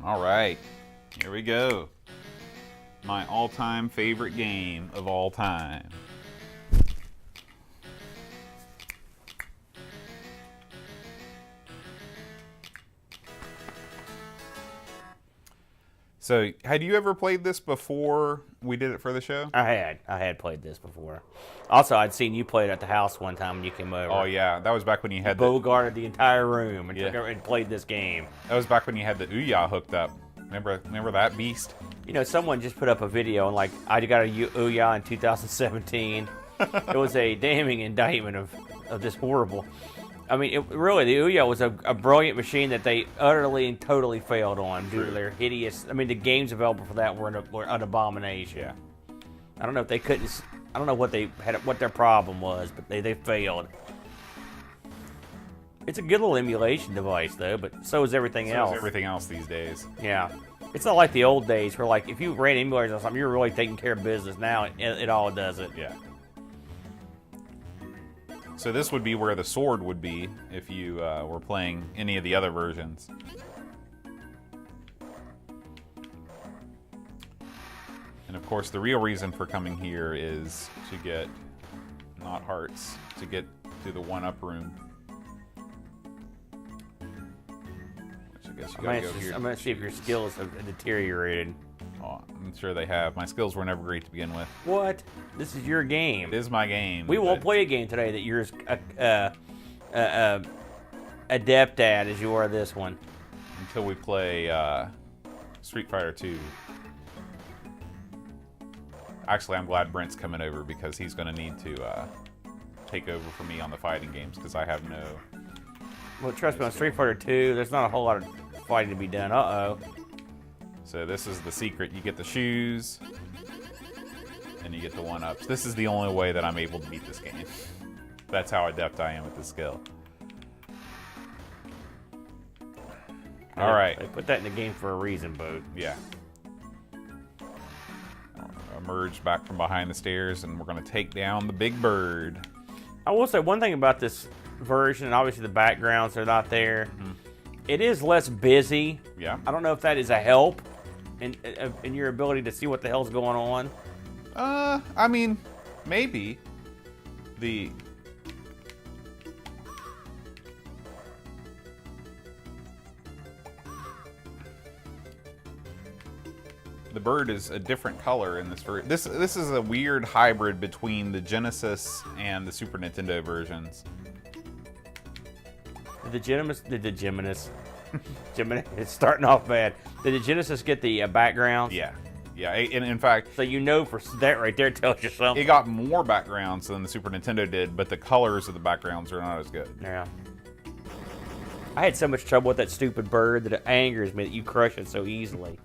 All right, here we go. My all-time favorite game of all time. So, had you ever played this before we did it for the show? I had played this before. Also, I'd seen you play it at the house one time when you came over. Oh yeah, that was back when you had Bogarted the entire room and Yeah. took over and played this game. That was back when you had the Ouya hooked up. Remember that beast? You know, someone just put up a video and like, I got a Ouya in 2017. It was a damning indictment of this horrible. I mean, really, the Ouya was a brilliant machine that they utterly and totally failed on due to their hideous. I mean, the games available for that were an abomination. Yeah. I don't know if they couldn't. I don't know what their problem was, but they failed. It's a good little emulation device, though, but so is everything else. So is everything else these days. Yeah. It's not like the old days where, like, if you ran emulators or something, you're really taking care of business. Now, it all does it. Yeah. So this would be where the sword would be if you were playing any of the other versions. And of course, the real reason for coming here is to get, not hearts, to get to the one-up room. Which I guess you gotta go here. I'm going to see if your skills have deteriorated. Oh, I'm sure they have. My skills were never great to begin with. What? This is your game. It is my game. We won't play a game today that you're as adept at as you are this one. Until we play Street Fighter 2. Actually, I'm glad Brent's coming over because he's going to need to take over for me on the fighting games because I have no... Well, trust me, on Street Fighter 2, there's not a whole lot of fighting to be done. Uh-oh. So this is the secret. You get the shoes, and you get the one-ups. This is the only way that I'm able to beat this game. That's how adept I am at this skill. All right. They put that in the game for a reason, Boat. Yeah. Emerge back from behind the stairs, and we're going to take down the big bird. I will say one thing about this version, and obviously the backgrounds are not there. Mm-hmm. It is less busy. Yeah. I don't know if that is a help in your ability to see what the hell's going on. I mean, maybe. The bird is a different color in this version. This is a weird hybrid between the Genesis and the Super Nintendo versions. Did the Genesis, it's starting off bad. Did the Genesis get the backgrounds? Yeah. Yeah, and in fact... So you know for that right there tells you something. It got more backgrounds than the Super Nintendo did, but the colors of the backgrounds are not as good. Yeah. I had so much trouble with that stupid bird that it angers me that you crush it so easily.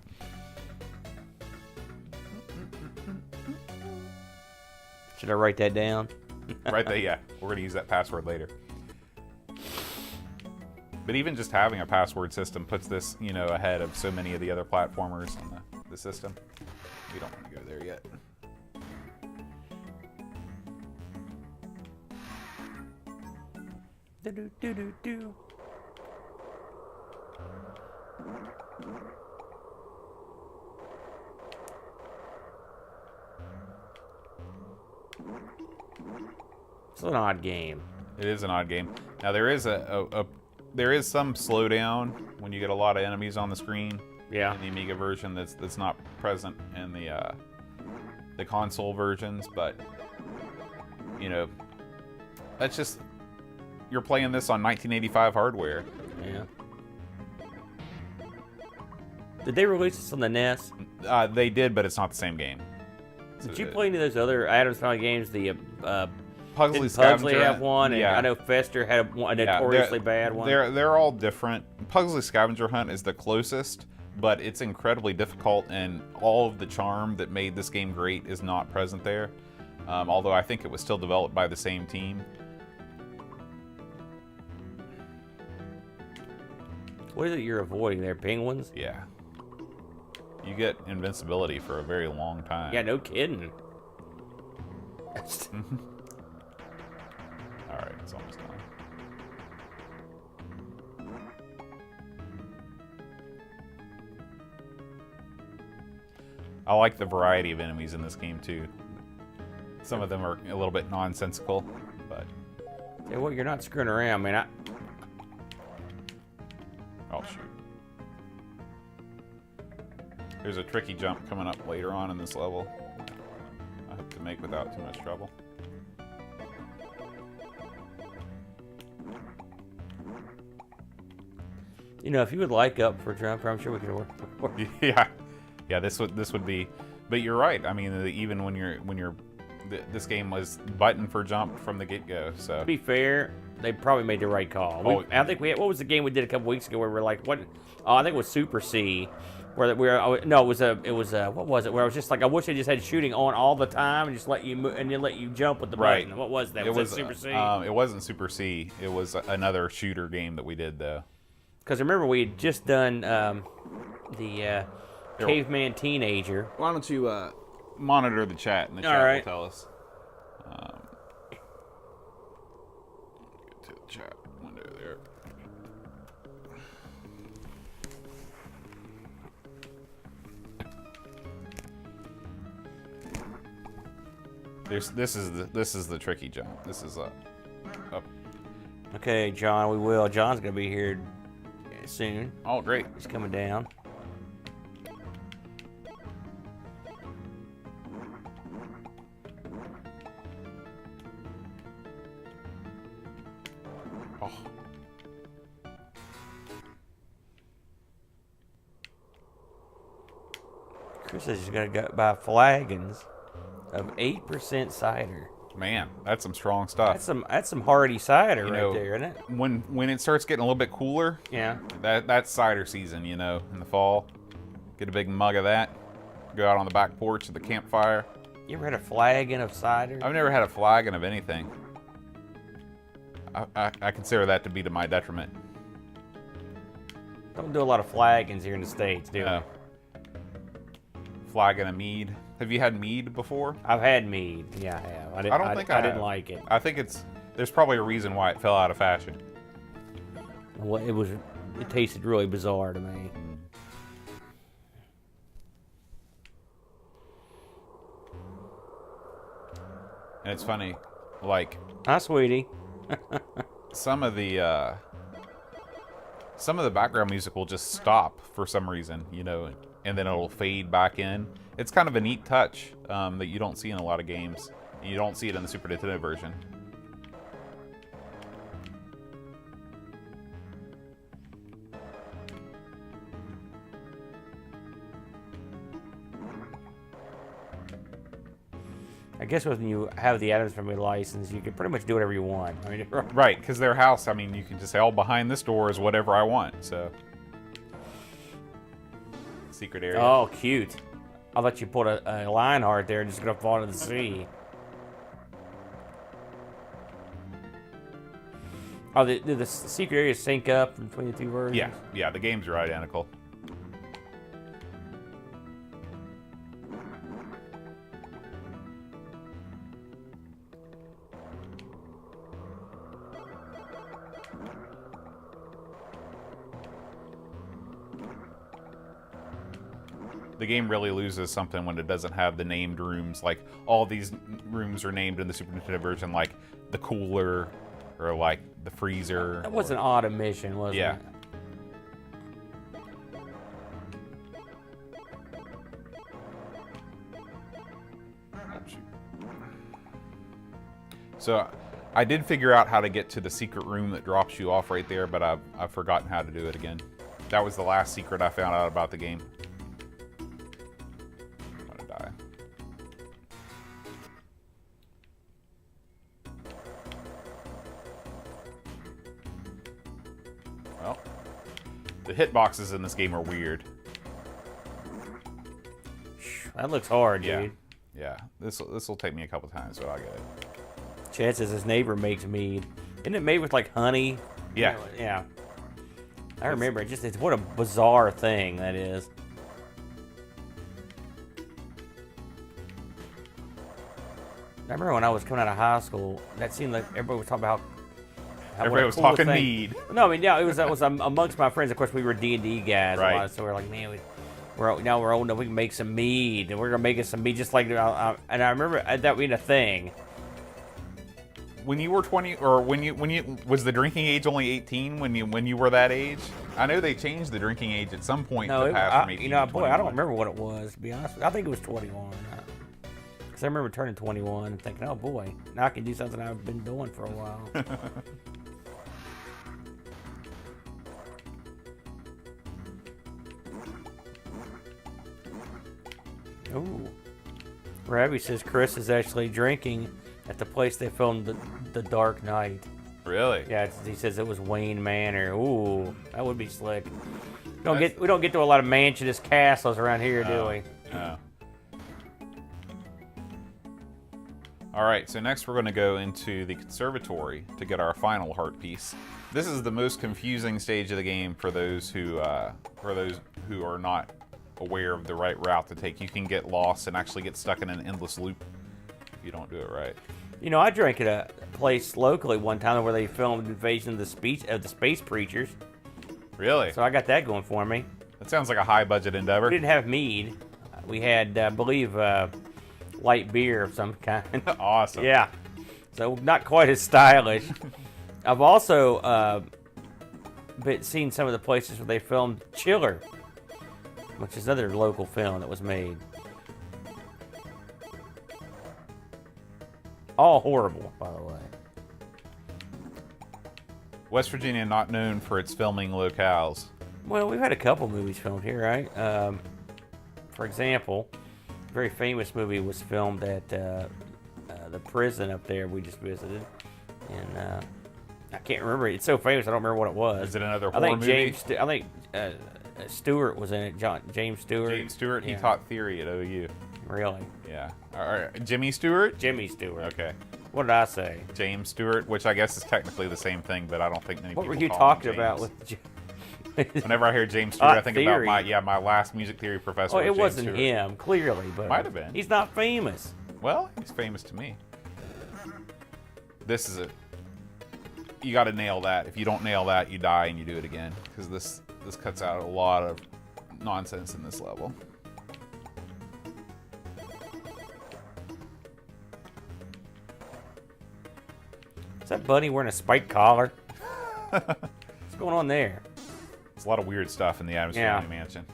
Should I write that down? Right there, yeah. We're going to use that password later. But even just having a password system puts this, you know, ahead of so many of the other platformers on the system. We don't want to go there yet. Do-do-do-do-do. It's an odd game. It is an odd game. Now there is there is some slowdown when you get a lot of enemies on the screen. Yeah. In the Amiga version, that's not present in the console versions, but you know, that's just you're playing this on 1985 hardware. Yeah. Did they release this on the NES? They did, but it's not the same game. Did you play any of those other Addams Family games? The Pugsley did Scavenger Pugsley have one? And yeah. I know Fester had a notoriously bad one. They're all different. Pugsley Scavenger Hunt is the closest, but it's incredibly difficult, and all of the charm that made this game great is not present there. Although I think it was still developed by the same team. What is it you're avoiding there? Penguins? Yeah. You get invincibility for a very long time. Yeah, no kidding. Alright, it's almost done. I like the variety of enemies in this game too. Some of them are a little bit nonsensical, but Yeah, well, you're not screwing around, man. oh shoot. There's a tricky jump coming up later on in this level. I hope to make without too much trouble. You know, if you would like up for jumper, I'm sure we could work. Yeah. This would be. But you're right. I mean, even when you're, this game was button for jump from the get-go. So To be fair, they probably made the right call. I think we had, what was the game we did a couple weeks ago where we were like, what? Oh, I think it was Super C. Where no, it was what was it? Where I was just like, I wish they just had shooting on all the time and just let you move, and then let you jump with the button. What was that? Was that Super C? It wasn't Super C. It was another shooter game that we did though. Because remember we had just done the Caveman Teenager. Why don't you monitor the chat and the chat will tell us. Get to the chat window there. This is the tricky jump. This is up. Okay, John, we will. John's gonna be here soon. Oh, great. He's coming down. Oh. Chris says he's gonna go buy flagons of 8% cider. Man, that's some strong stuff. That's some hearty cider right there, isn't it? When it starts getting a little bit cooler, yeah, that's cider season, in the fall. Get a big mug of that. Go out on the back porch at the campfire. You ever had a flagon of cider? I've never had a flagon of anything. I consider that to be to my detriment. Don't do a lot of flagons here in the States, do we? Flagon of mead. Have you had mead before? I've had mead. Yeah, I have. I didn't like it. I think there's probably a reason why it fell out of fashion. Well, it tasted really bizarre to me. And it's funny, like, hi, sweetie. some of the background music will just stop for some reason, and then it'll fade back in. It's kind of a neat touch that you don't see in a lot of games. And you don't see it in the Super Nintendo version. I guess when you have the Addams Family license, you can pretty much do whatever you want. I mean, right, because their house, I mean, you can just say, oh, behind this door is whatever I want, so. Secret area. Oh, cute. I'll let you put a Lionheart there and just gonna fall into the sea. Oh, did the secret areas sync up between the two versions? Yeah, the games are identical. The game really loses something when it doesn't have the named rooms. Like, all these rooms are named in the Super Nintendo version, like the cooler or like the freezer. That was an odd omission, wasn't it? So I did figure out how to get to the secret room that drops you off right there, but I've forgotten how to do it again. That was the last secret I found out about the game. I'm gonna die. Well, the hitboxes in this game are weird. That looks hard, dude. Yeah, this will take me a couple times, but I'll get it. Chad says his neighbor makes mead. Isn't it made with like honey? Yeah. Yeah. I remember it. It's what a bizarre thing that is. I remember when I was coming out of high school, that seemed like everybody was talking about how everybody was talking mead. No, I mean, yeah, it was amongst my friends. Of course, we were D&D guys a lot, so we were like, man, Now we're old enough. We can make some mead, and we're gonna make us some mead just like. And I remember that being a thing. When you were 20, or when you was the drinking age only 18 when you were that age? I know they changed the drinking age at some point to pass from 18 to 21. I don't remember what it was, to be honest. I think it was 21. Because I remember turning 21 and thinking, oh boy, now I can do something I've been doing for a while. Ooh. Rabbi says Chris is actually drinking at the place they filmed the Dark Knight. Really? Yeah, he says it was Wayne Manor. Ooh, that would be slick. We don't get to a lot of mansionist castles around here, do we? No. All right, so next we're going to go into the conservatory to get our final heart piece. This is the most confusing stage of the game for those who are not aware of the right route to take. You can get lost and actually get stuck in an endless loop if you don't do it right. You know, I drank at a place locally one time where they filmed Invasion of the Space Preachers. Really? So I got that going for me. That sounds like a high-budget endeavor. We didn't have mead. We had, I believe, light beer of some kind. Awesome. Yeah. So not quite as stylish. I've also seen some of the places where they filmed Chiller, which is another local film that was made. All horrible, by the way. West Virginia not known for its filming locales. Well, we've had a couple movies filmed here, right? For example, a very famous movie was filmed at the prison up there we just visited. And I can't remember. It's so famous, I don't remember what it was. Is it another horror movie? I think Stewart was in it. James Stewart. James Stewart, Yeah. he taught theory at OU. Really? Yeah. All right. Jimmy Stewart? Jimmy Stewart. Okay. What did I say? James Stewart, which I guess is technically the same thing, but I don't think many What people were you call talking him about James. with? Whenever I hear James Stewart, I think theory. about my last music theory professor. Oh, it was James wasn't Stewart. him, clearly, but Might have been. He's not famous. Well, he's famous to me. This is it. You got to nail that. If you don't nail that, you die and you do it again, because this cuts out a lot of nonsense in this level. Is that bunny wearing a spiked collar? What's going on there? It's a lot of weird stuff in the Addams Family Mansion.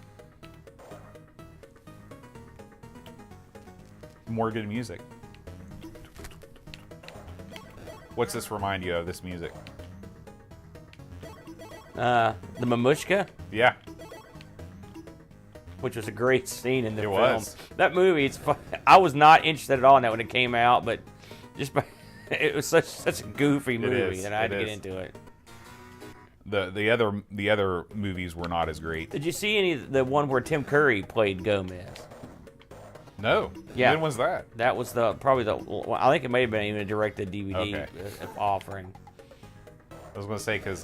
More good music. What's this remind you of, this music? The Mamushka, Yeah. which was a great scene in the film. was. That movie, it's fun. I was not interested at all in that when it came out, but just by, it was such a goofy movie is. that I had It to get is. into it. The other movies were not as great. Did you see the one where Tim Curry played Gomez? No. Yeah. When was that? That was probably I think it may have been even a directed DVD Okay. offering. I was going to say, because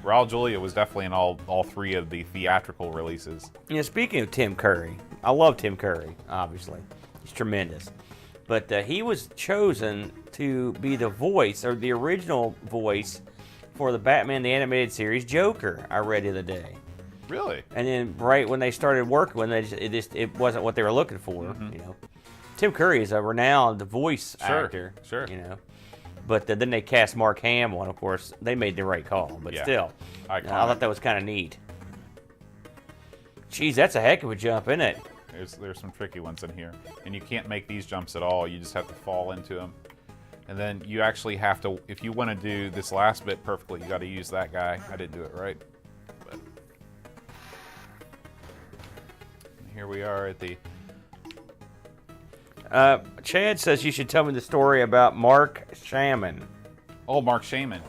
Raul Julia was definitely in all three of the theatrical releases. You know, speaking of Tim Curry, I love Tim Curry, obviously. He's tremendous. But he was chosen to be the voice, or the original voice, for the Batman the Animated Series Joker, I read the other day. Really? And then right when they started working, it wasn't what they were looking for, you know. Tim Curry is a renowned voice actor. Sure. You know. But then they cast Mark Hamill, and of course, they made the right call. But Yeah. still, I Iconic. thought that was kind of neat. Geez, that's a heck of a jump, isn't it? There's some tricky ones in here. And you can't make these jumps at all. You just have to fall into them. And then you actually have to, if you want to do this last bit perfectly, you got to use that guy. I didn't do it right. But here we are at the... Chad says you should tell me the story about Mark Shaman. Oh, Mark Shaman.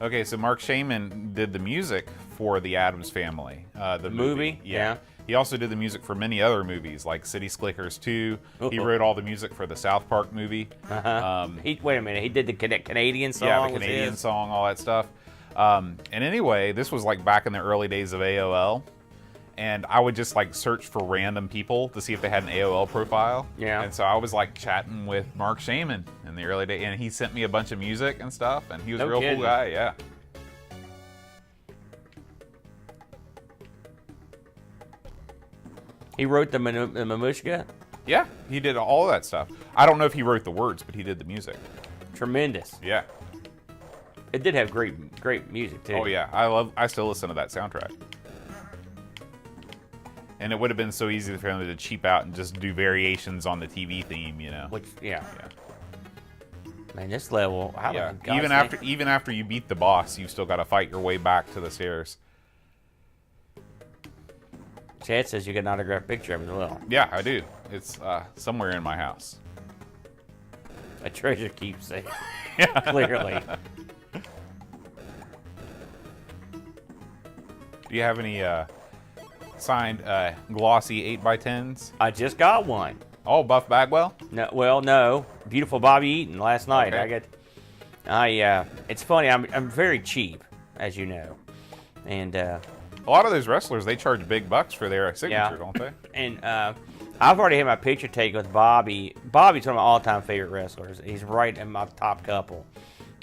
Okay, so Mark Shaman did the music for the Addams Family. The movie? Yeah. He also did the music for many other movies, like City Slickers 2. Oh. He wrote all the music for the South Park movie. Wait a minute, he did the Canadian song? Yeah, the was Canadian his? song, all that stuff. And anyway, this was like back in the early days of AOL. And I would just like search for random people to see if they had an AOL profile. Yeah. And so I was like chatting with Mark Shaman in the early days, and he sent me a bunch of music and stuff, and he was No a real kidding. cool guy, yeah. He wrote the Mamushka. Yeah, he did all of that stuff. I don't know if he wrote the words, but he did the music. Tremendous. Yeah. It did have great music too. Oh yeah, I still listen to that soundtrack. And it would have been so easy for them to cheap out and just do variations on the TV theme, you know. Which, yeah. Man, this level. Yeah. Even after you beat the boss, you've still got to fight your way back to the stairs. Chad says you get an autographed picture of him as well. Yeah, I do. It's somewhere in my house. A treasure keepsake. Yeah. Clearly. Do you have any signed glossy 8x10s? I just got one. Oh, Buff Bagwell? No, well, no. Beautiful Bobby Eaton last night. Okay. It's funny. I'm very cheap, as you know, and a lot of those wrestlers, they charge big bucks for their signature, don't they? And I've already had my picture taken with Bobby. Bobby's one of my all-time favorite wrestlers. He's right in my top couple.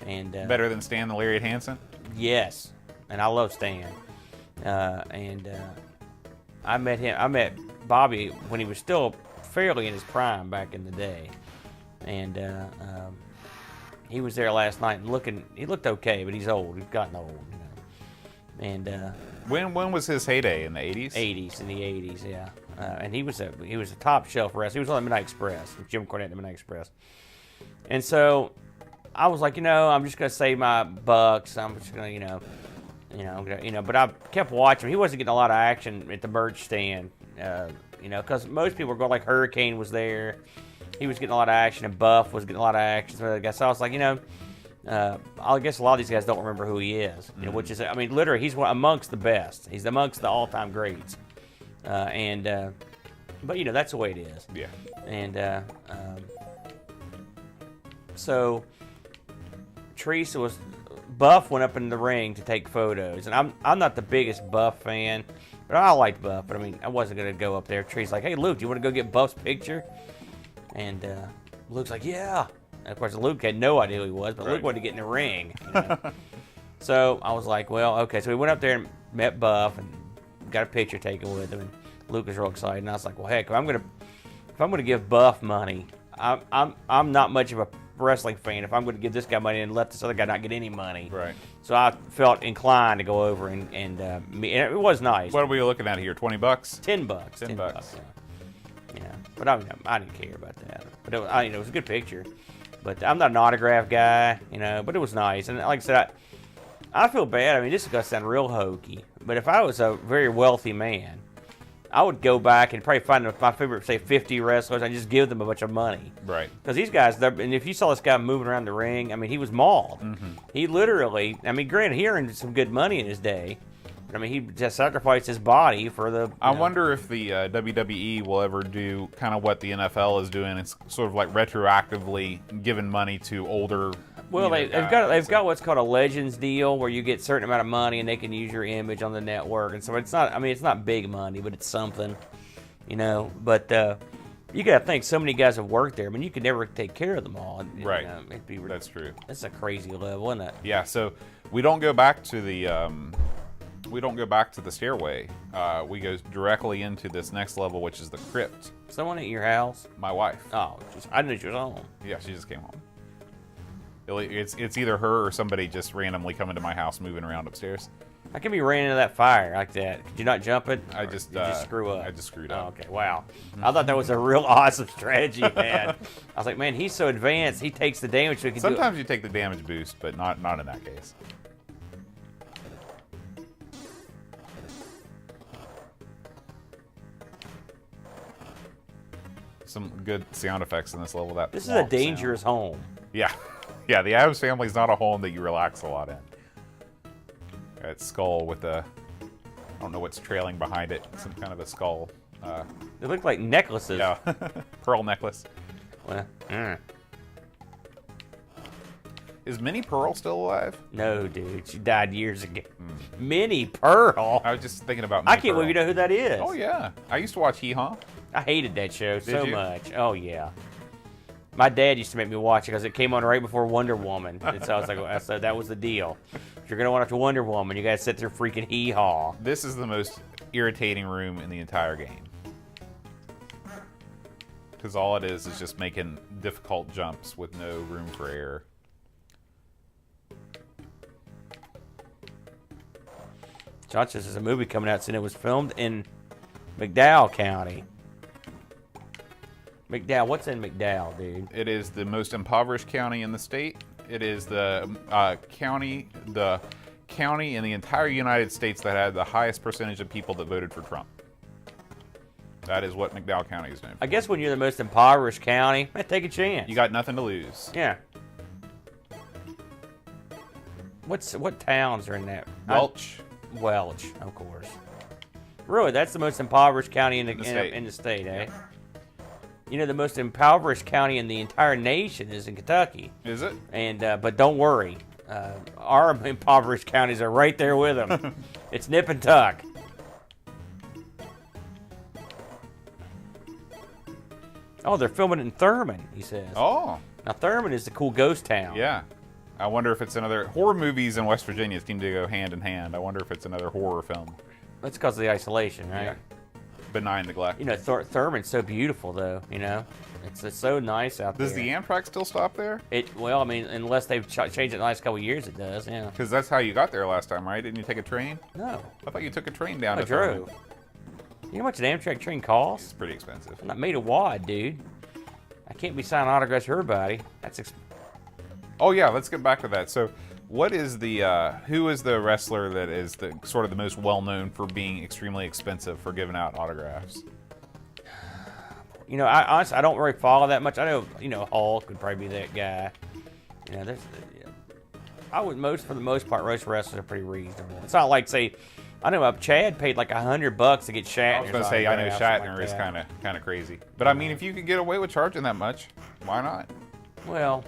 And better than Stan the Lariat Hansen? Yes, and I love Stan. I met Bobby when he was still fairly in his prime back in the day, and he was there last night and he looked okay, but he's old. He's gotten old, you know. And when was his heyday? In the 80s? In the 80s, yeah. And he was a top shelf wrestler. He was on the Midnight Express, Jim Cornette, the Midnight Express. And so I was like, I'm just gonna save my bucks. I'm just gonna, But I kept watching. He wasn't getting a lot of action at the merch stand, because most people were going. Like Hurricane was there. He was getting a lot of action, and Buff was getting a lot of action. So I was like, I guess a lot of these guys don't remember who he is, which is, literally, he's amongst the best. He's amongst the all-time greats. But that's the way it is. Yeah. And so Teresa Buff went up in the ring to take photos, and I'm not the biggest Buff fan, but I liked Buff. But I wasn't gonna go up there. Teresa's like, "Hey, Luke, do you want to go get Buff's picture?" And Luke's like, "Yeah." And of course, Luke had no idea who he was, but Luke wanted to get in the ring. So I was like, "Well, okay." So we went up there and met Buff and got a picture taken with him. And Luke was real excited, and I was like, "Well, heck, if I'm gonna give Buff money, I'm not much of a wrestling fan. If I'm going to give this guy money and let this other guy not get any money." Right. So I felt inclined to go over and it was nice. What are we looking at here? $20? $10. $10. Yeah. But I didn't care about that. But it was a good picture. But I'm not an autograph guy, but it was nice. And like I said, I feel bad. This is going to sound real hokey. But if I was a very wealthy man, I would go back and probably find my favorite, say, 50 wrestlers and just give them a bunch of money. Right. Because these guys, and if you saw this guy moving around the ring, he was mauled. Mm-hmm. He literally, granted, he earned some good money in his day. But, he just sacrificed his body for the... I wonder if the WWE will ever do kind of what the NFL is doing. It's sort of like retroactively giving money to older... Well, they've got what's called a Legends deal where you get a certain amount of money and they can use your image on the network, and so it's not. It's not big money, but it's something, But you got to think so many guys have worked there. You could never take care of them all. Right. That's true. That's a crazy level, isn't it? Yeah. So we don't go back to the stairway. We go directly into this next level, which is the crypt. Someone at your house? My wife. Oh, I didn't know she was home. Yeah, she just came home. It's either her or somebody just randomly coming to my house, moving around upstairs. How come you ran into that fire like that? Could you not jump it? Did you just screw up? I just screwed up. Oh, okay, wow. I thought that was a real awesome strategy, man. I was like, man, he's so advanced. He takes the damage. So he can Sometimes you take the damage boost, but not in that case. Some good sound effects in this level. This is a dangerous home. Yeah. Yeah, the Addams family is not a home that you relax a lot in. That skull with I don't know what's trailing behind it. Some kind of a skull. They look like necklaces. Yeah. Pearl necklace. Well, Is Minnie Pearl still alive? No, dude. She died years ago. Minnie Pearl? I was just thinking about Minnie I can't believe you know who that is. Oh, yeah. I used to watch Hee Haw. I hated that show so you? much. Oh, yeah. My dad used to make me watch it because it came on right before Wonder Woman. And so I was like, so that was the deal. If you're going to watch Wonder Woman, you got to sit through freaking Hee Haw. This is the most irritating room in the entire game. because all it is just making difficult jumps with no room for error. John says there's a movie coming out soon. It was filmed in McDowell County. McDowell, what's in McDowell, dude? It is the most impoverished county in the state. It is the county in the entire United States that had the highest percentage of people that voted for Trump. That is what McDowell County is known for. I guess when you're the most impoverished county, take a chance. You got nothing to lose. Yeah. What towns are in that? Welch. Welch, of course. Really, that's the most impoverished county in the state, eh? You know, the most impoverished county in the entire nation is in Kentucky. Is it? And but don't worry, our impoverished counties are right there with them. It's nip and tuck. Oh, they're filming it in Thurman, he says. Oh. Now, Thurman is the cool ghost town. Yeah. I wonder if it's another... Horror movies in West Virginia seem to go hand in hand. I wonder if it's another horror film. That's because of the isolation, right? Yeah. Benign neglect. You know, Thurman's so beautiful, though, you know? It's so nice out there. Does the Amtrak still stop there? Well, I mean, unless they've changed it in the last couple of years, it does, yeah. Because that's how you got there last time, right? Didn't you take a train? No. I thought you took a train down I to Thurman. drove. You know how much an Amtrak train costs? It's pretty expensive. I'm not made of wad, dude. I can't be signing autographs for everybody. That's Oh yeah, let's get back to that. So, what is the who is the wrestler that is the sort of the most well known for being extremely expensive for giving out autographs? You know, I honestly, I don't really follow that much. I know, you know, Hulk would probably be that guy. You know, for the most part, most wrestlers are pretty reasonable. It's not like, say, I know Chad paid like $100 to get Shatner. I was going to say, I know Shatner is kind of crazy, but I mean, if you could get away with charging that much, why not? Well,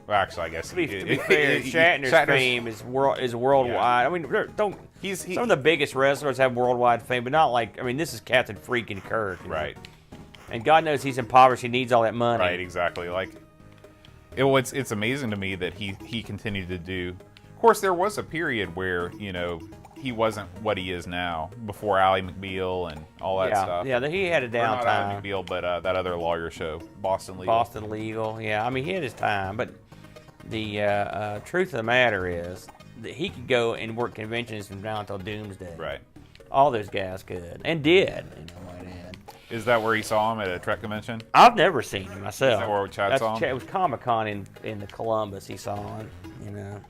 actually, I guess to be fair, Shatner's fame is worldwide. Yeah. I mean, some of the biggest wrestlers have worldwide fame, but not like, I mean, this is Captain Freaking Kirk, right? And God knows he's impoverished. He needs all that money. Right, exactly. Like, it's amazing to me that he continued to do. Of course, there was a period where, you know, he wasn't what he is now, before Ally McBeal and all that stuff. Yeah, he had a downtime. Not Ally McBeal, but that other lawyer show, Boston Legal. Boston Legal, yeah. I mean, he had his time, but the truth of the matter is that he could go and work conventions from now until doomsday. Right. All those guys could, and did, you know, might add. Is that where he saw him at a Trek convention? I've never seen him myself. Is that where Chad saw him? It was Comic-Con in the Columbus he saw him, you know.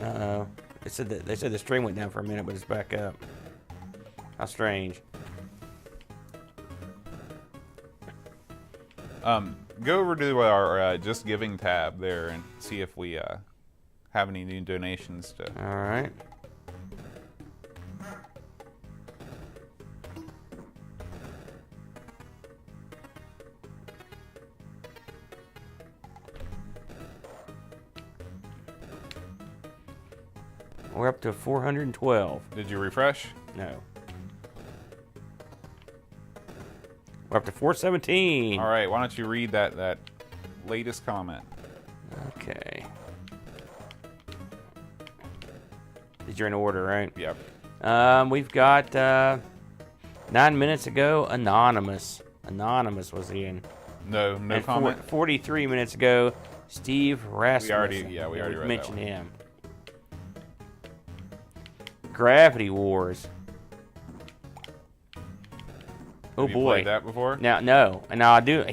Uh-oh. They said the stream went down for a minute, but it's back up. How strange. Go over to our Just Giving tab there and see if we have any new donations to. All right. We're up to 412. Did you refresh? No. We're up to 417. All right, why don't you read that latest comment? Okay. You're in order, right? Yep. We've got 9 minutes ago, Anonymous. Anonymous was in. No and comment. 43 minutes ago, Steve Rasmussen. We already read mentioned that one. him. Gravity Wars. Oh Have you boy. played that before? Now, no. Now I do.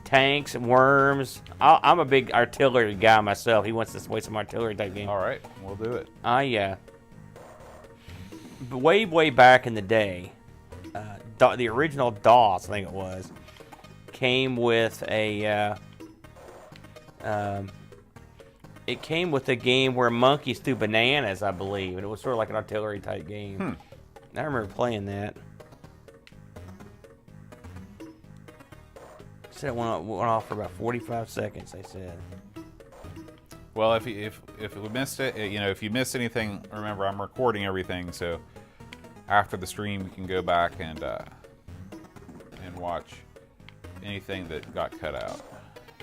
Tanks and worms. I'm a big artillery guy myself. He wants to play some artillery type game. All right, we'll do it. Way back in the day, the original DOS, I think it was, came with a. It came with a game where monkeys threw bananas, I believe, and it was sort of like an artillery type game. I remember playing that. Said it went off for about 45 seconds. They said. Well, if we missed it, you know, if you missed anything, remember I'm recording everything, so after the stream you can go back and watch anything that got cut out.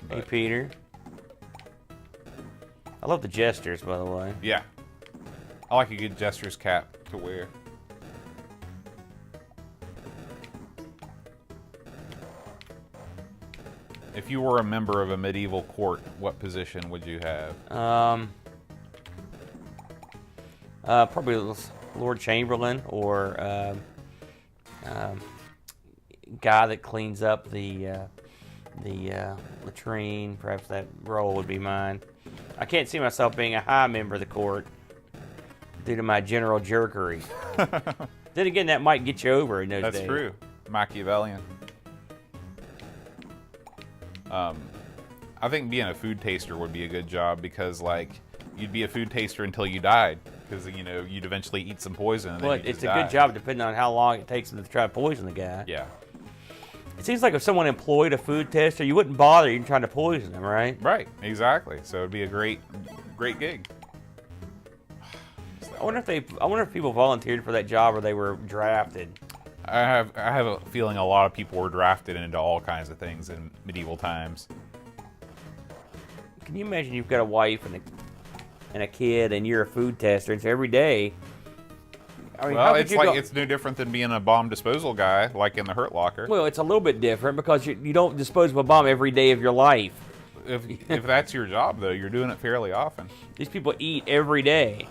Hey Peter. I love the gestures, by the way. Yeah. I like a good Jester's cap to wear. If you were a member of a medieval court, what position would you have? Probably Lord Chamberlain or guy that cleans up the latrine. Perhaps that role would be mine. I can't see myself being a high member of the court due to my general jerkery. Then again, that might get you over in those days. That's true. Machiavellian. I think being a food taster would be a good job because, like, you'd be a food taster until you died because, you know, you'd eventually eat some poison and Well, then you'd it's a just die. good job depending on how long it takes them to try to poison the guy. Yeah. It seems like if someone employed a food tester, you wouldn't bother even trying to poison them, right? Right. Exactly. So it'd be a great gig. I wonder if people volunteered for that job or they were drafted. I have a feeling a lot of people were drafted into all kinds of things in medieval times. Can you imagine you've got a wife and a kid and you're a food tester, and so every day. I mean, Well, it's like it's no different than being a bomb disposal guy, like in the Hurt Locker. Well, it's a little bit different because you don't dispose of a bomb every day of your life. If that's your job, though, you're doing it fairly often. These people eat every day.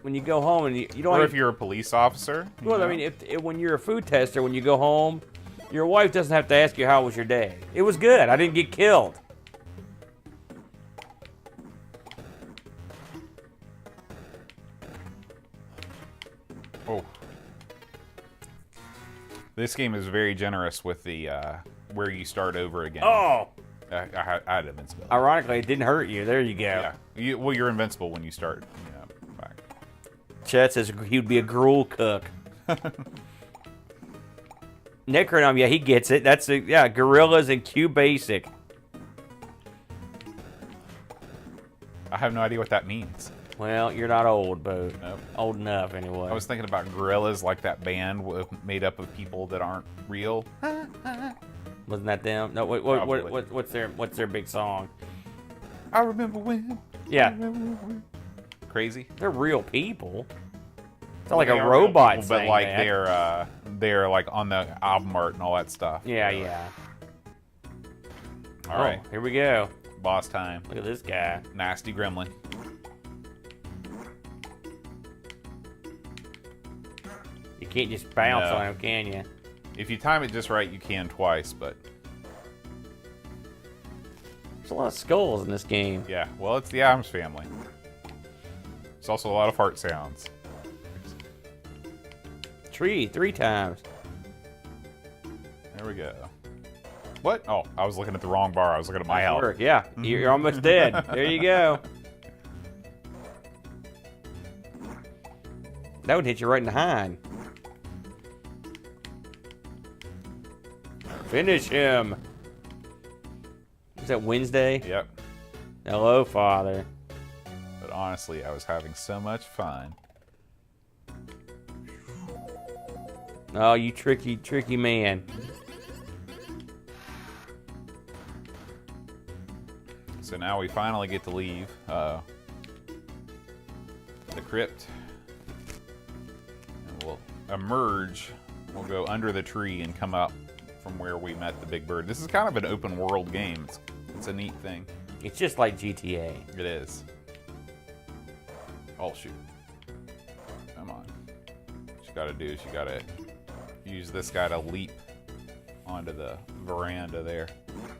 When you go home and you don't. Or if you're a police officer. Well, know? I mean, when you're a food tester, when you go home, your wife doesn't have to ask you how was your day. It was good. I didn't get killed. Oh. This game is very generous with the where you start over again. Oh! I had invincibility. Ironically, it didn't hurt you. There you go. Yeah. Well, you're invincible when you start. Back. Chet says he would be a gruel cook. Necronom, yeah, he gets it. That's gorillas and Q Basic. I have no idea what that means. Well, you're not old, Bo. Nope. Old enough, anyway. I was thinking about Gorillas, like that band made up of people that aren't real. Wasn't that them? No, what's their big song? I remember when. Yeah. Crazy. They're real people. It's not like They a are robot real people, saying but like that. they're like on the album art and all that stuff. Yeah. All right, Here we go. boss time. Look at this guy. Nasty gremlin. You can't just bounce No. on him, can you? If you time it just right, you can twice, but There's a lot of skulls in this game. yeah. Well, it's the Addams family. There's also a lot of fart sounds. Tree, 3 times. There we go. What? Oh, I was looking at the wrong bar. I was looking at my health. Work. Yeah, you're almost dead. There you go. That would hit you right in the hind. Finish him. Is that Wednesday? Yep. Hello, Father. But honestly, I was having so much fun. Oh, you tricky, tricky man. So now we finally get to leave the crypt. And we'll emerge. We'll go under the tree and come up from where we met the big bird. This is kind of an open world game. It's a neat thing. It's just like GTA. It is. Oh, shoot. Come on. What you gotta do is you gotta use this guy to leap onto the veranda there.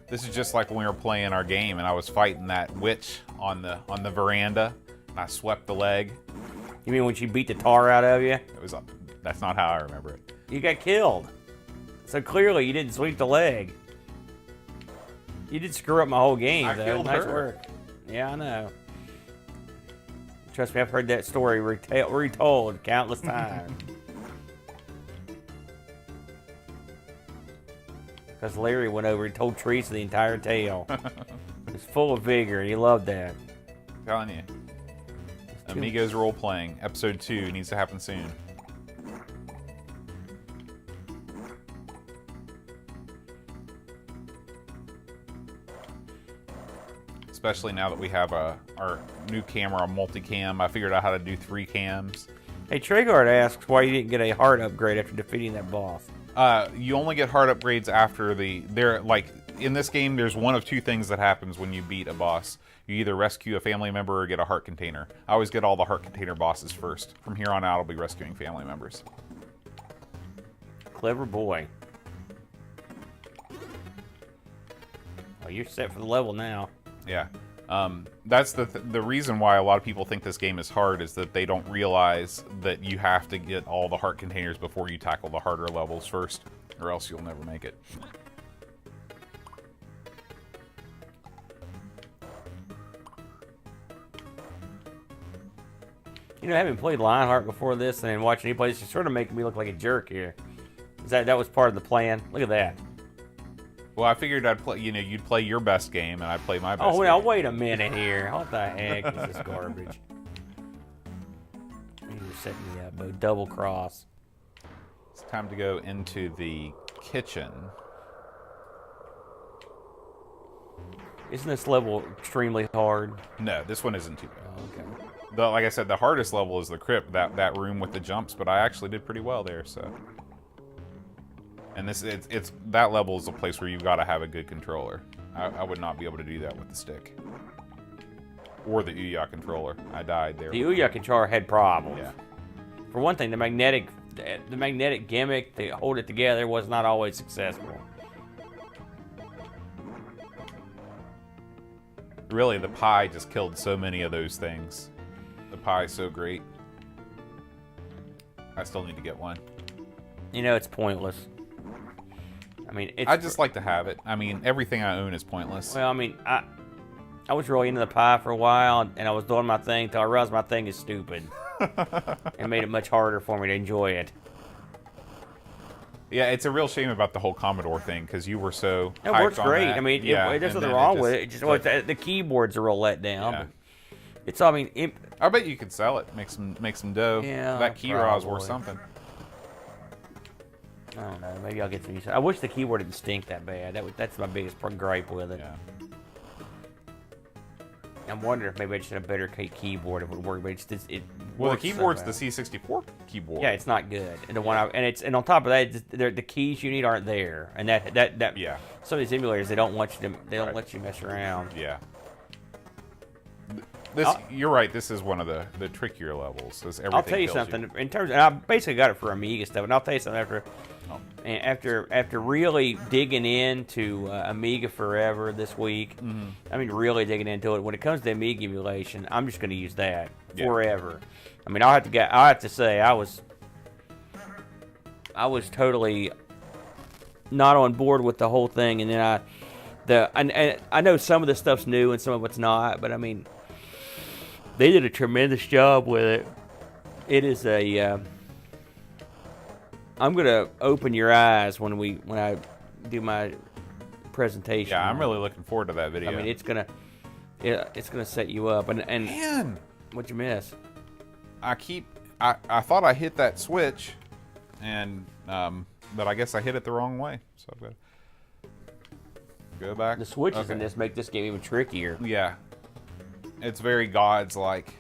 This is just like when we were playing our game and I was fighting that witch on the veranda and I swept the leg. You mean when she beat the tar out of you? That's not how I remember it. You got killed. So clearly you didn't sweep the leg. You did screw up my whole game, I though. killed Nice her. work. Yeah, I know. Trust me, I've heard that story retold countless times. Because Larry went over and told Teresa the entire tale. He was full of vigor, and he loved that. I'm telling you. Amigos role playing, episode 2 needs to happen soon. especially now that we have our new camera, multicam. I figured out how to do 3 cams. Hey, Trigard asks why you didn't get a heart upgrade after defeating that boss. You only get heart upgrades after in this game, there's one of 2 things that happens when you beat a boss. You either rescue a family member or get a heart container. I always get all the heart container bosses first. From here on out, I'll be rescuing family members. Clever boy. Well, you're set for the level now. Yeah. That's the reason why a lot of people think this game is hard is that they don't realize that you have to get all the heart containers before you tackle the harder levels first, or else you'll never make it. You know, having played Lionheart before this and watching you play this, you're sort of making me look like a jerk here. That was part of the plan? Look at that. Well, I figured I'd play. You'd play your best game, and I'd play my best. Oh, well, game. wait a minute here. What the heck is this garbage? You're setting me up, Bo. Double cross. It's time to go into the kitchen. Isn't this level extremely hard? No, this one isn't too bad. Oh, okay. Like I said, the hardest level is the crypt, that room with the jumps, but I actually did pretty well there, so. And it's that level is a place where you've got to have a good controller. I would not be able to do that with the stick. Or the Ouya controller. I died there. The Ouya controller had problems. Yeah. For one thing, the magnetic gimmick to hold it together was not always successful. Really, the pie just killed so many of those things. The pie's so great. I still need to get one. You know, it's pointless. I mean, I just like to have it. I mean, everything I own is pointless. Well, I mean, I was really into the pie for a while, and I was doing my thing until I realized my thing is stupid. It made it much harder for me to enjoy it. Yeah, it's a real shame about the whole Commodore thing, because you were so It hyped works on great. that. I mean, yeah, there's and nothing then wrong with it. It's just the keyboard's a real letdown. Yeah. But it's, I mean, I bet you could sell it, make some dough. Yeah, that key raw's probably. worth something. I don't know. Maybe I'll get some use. I wish the keyboard didn't stink that bad. That's my biggest gripe with it. Yeah. I'm wondering if maybe I just had a better keyboard. It would work, but it Well, the works so keyboard's well. the C64 keyboard. Yeah, it's not good. And the one and on top of that, the keys you need aren't there. And that Yeah. Some of these emulators they don't want you to let you mess around. Yeah. You're right. This is one of the trickier levels. I'll tell you something. In terms, and I basically got it for Amiga stuff. And I'll tell you something after really digging into Amiga Forever this week. Mm-hmm. I mean, really digging into it. When it comes to Amiga emulation, I'm just going to use that forever. I mean, I have to say I was totally not on board with the whole thing, and then I know some of the stuff's new and some of it's not, but I mean. They did a tremendous job with it. It is I'm gonna open your eyes when I do my presentation. Yeah, I'm really looking forward to that video. I mean, it's gonna set you up. And Man, what'd you miss? I thought I hit that switch, and but I guess I hit it the wrong way. So I've got to go back. The switches in this make this game even trickier. Yeah. It's very Gods-like.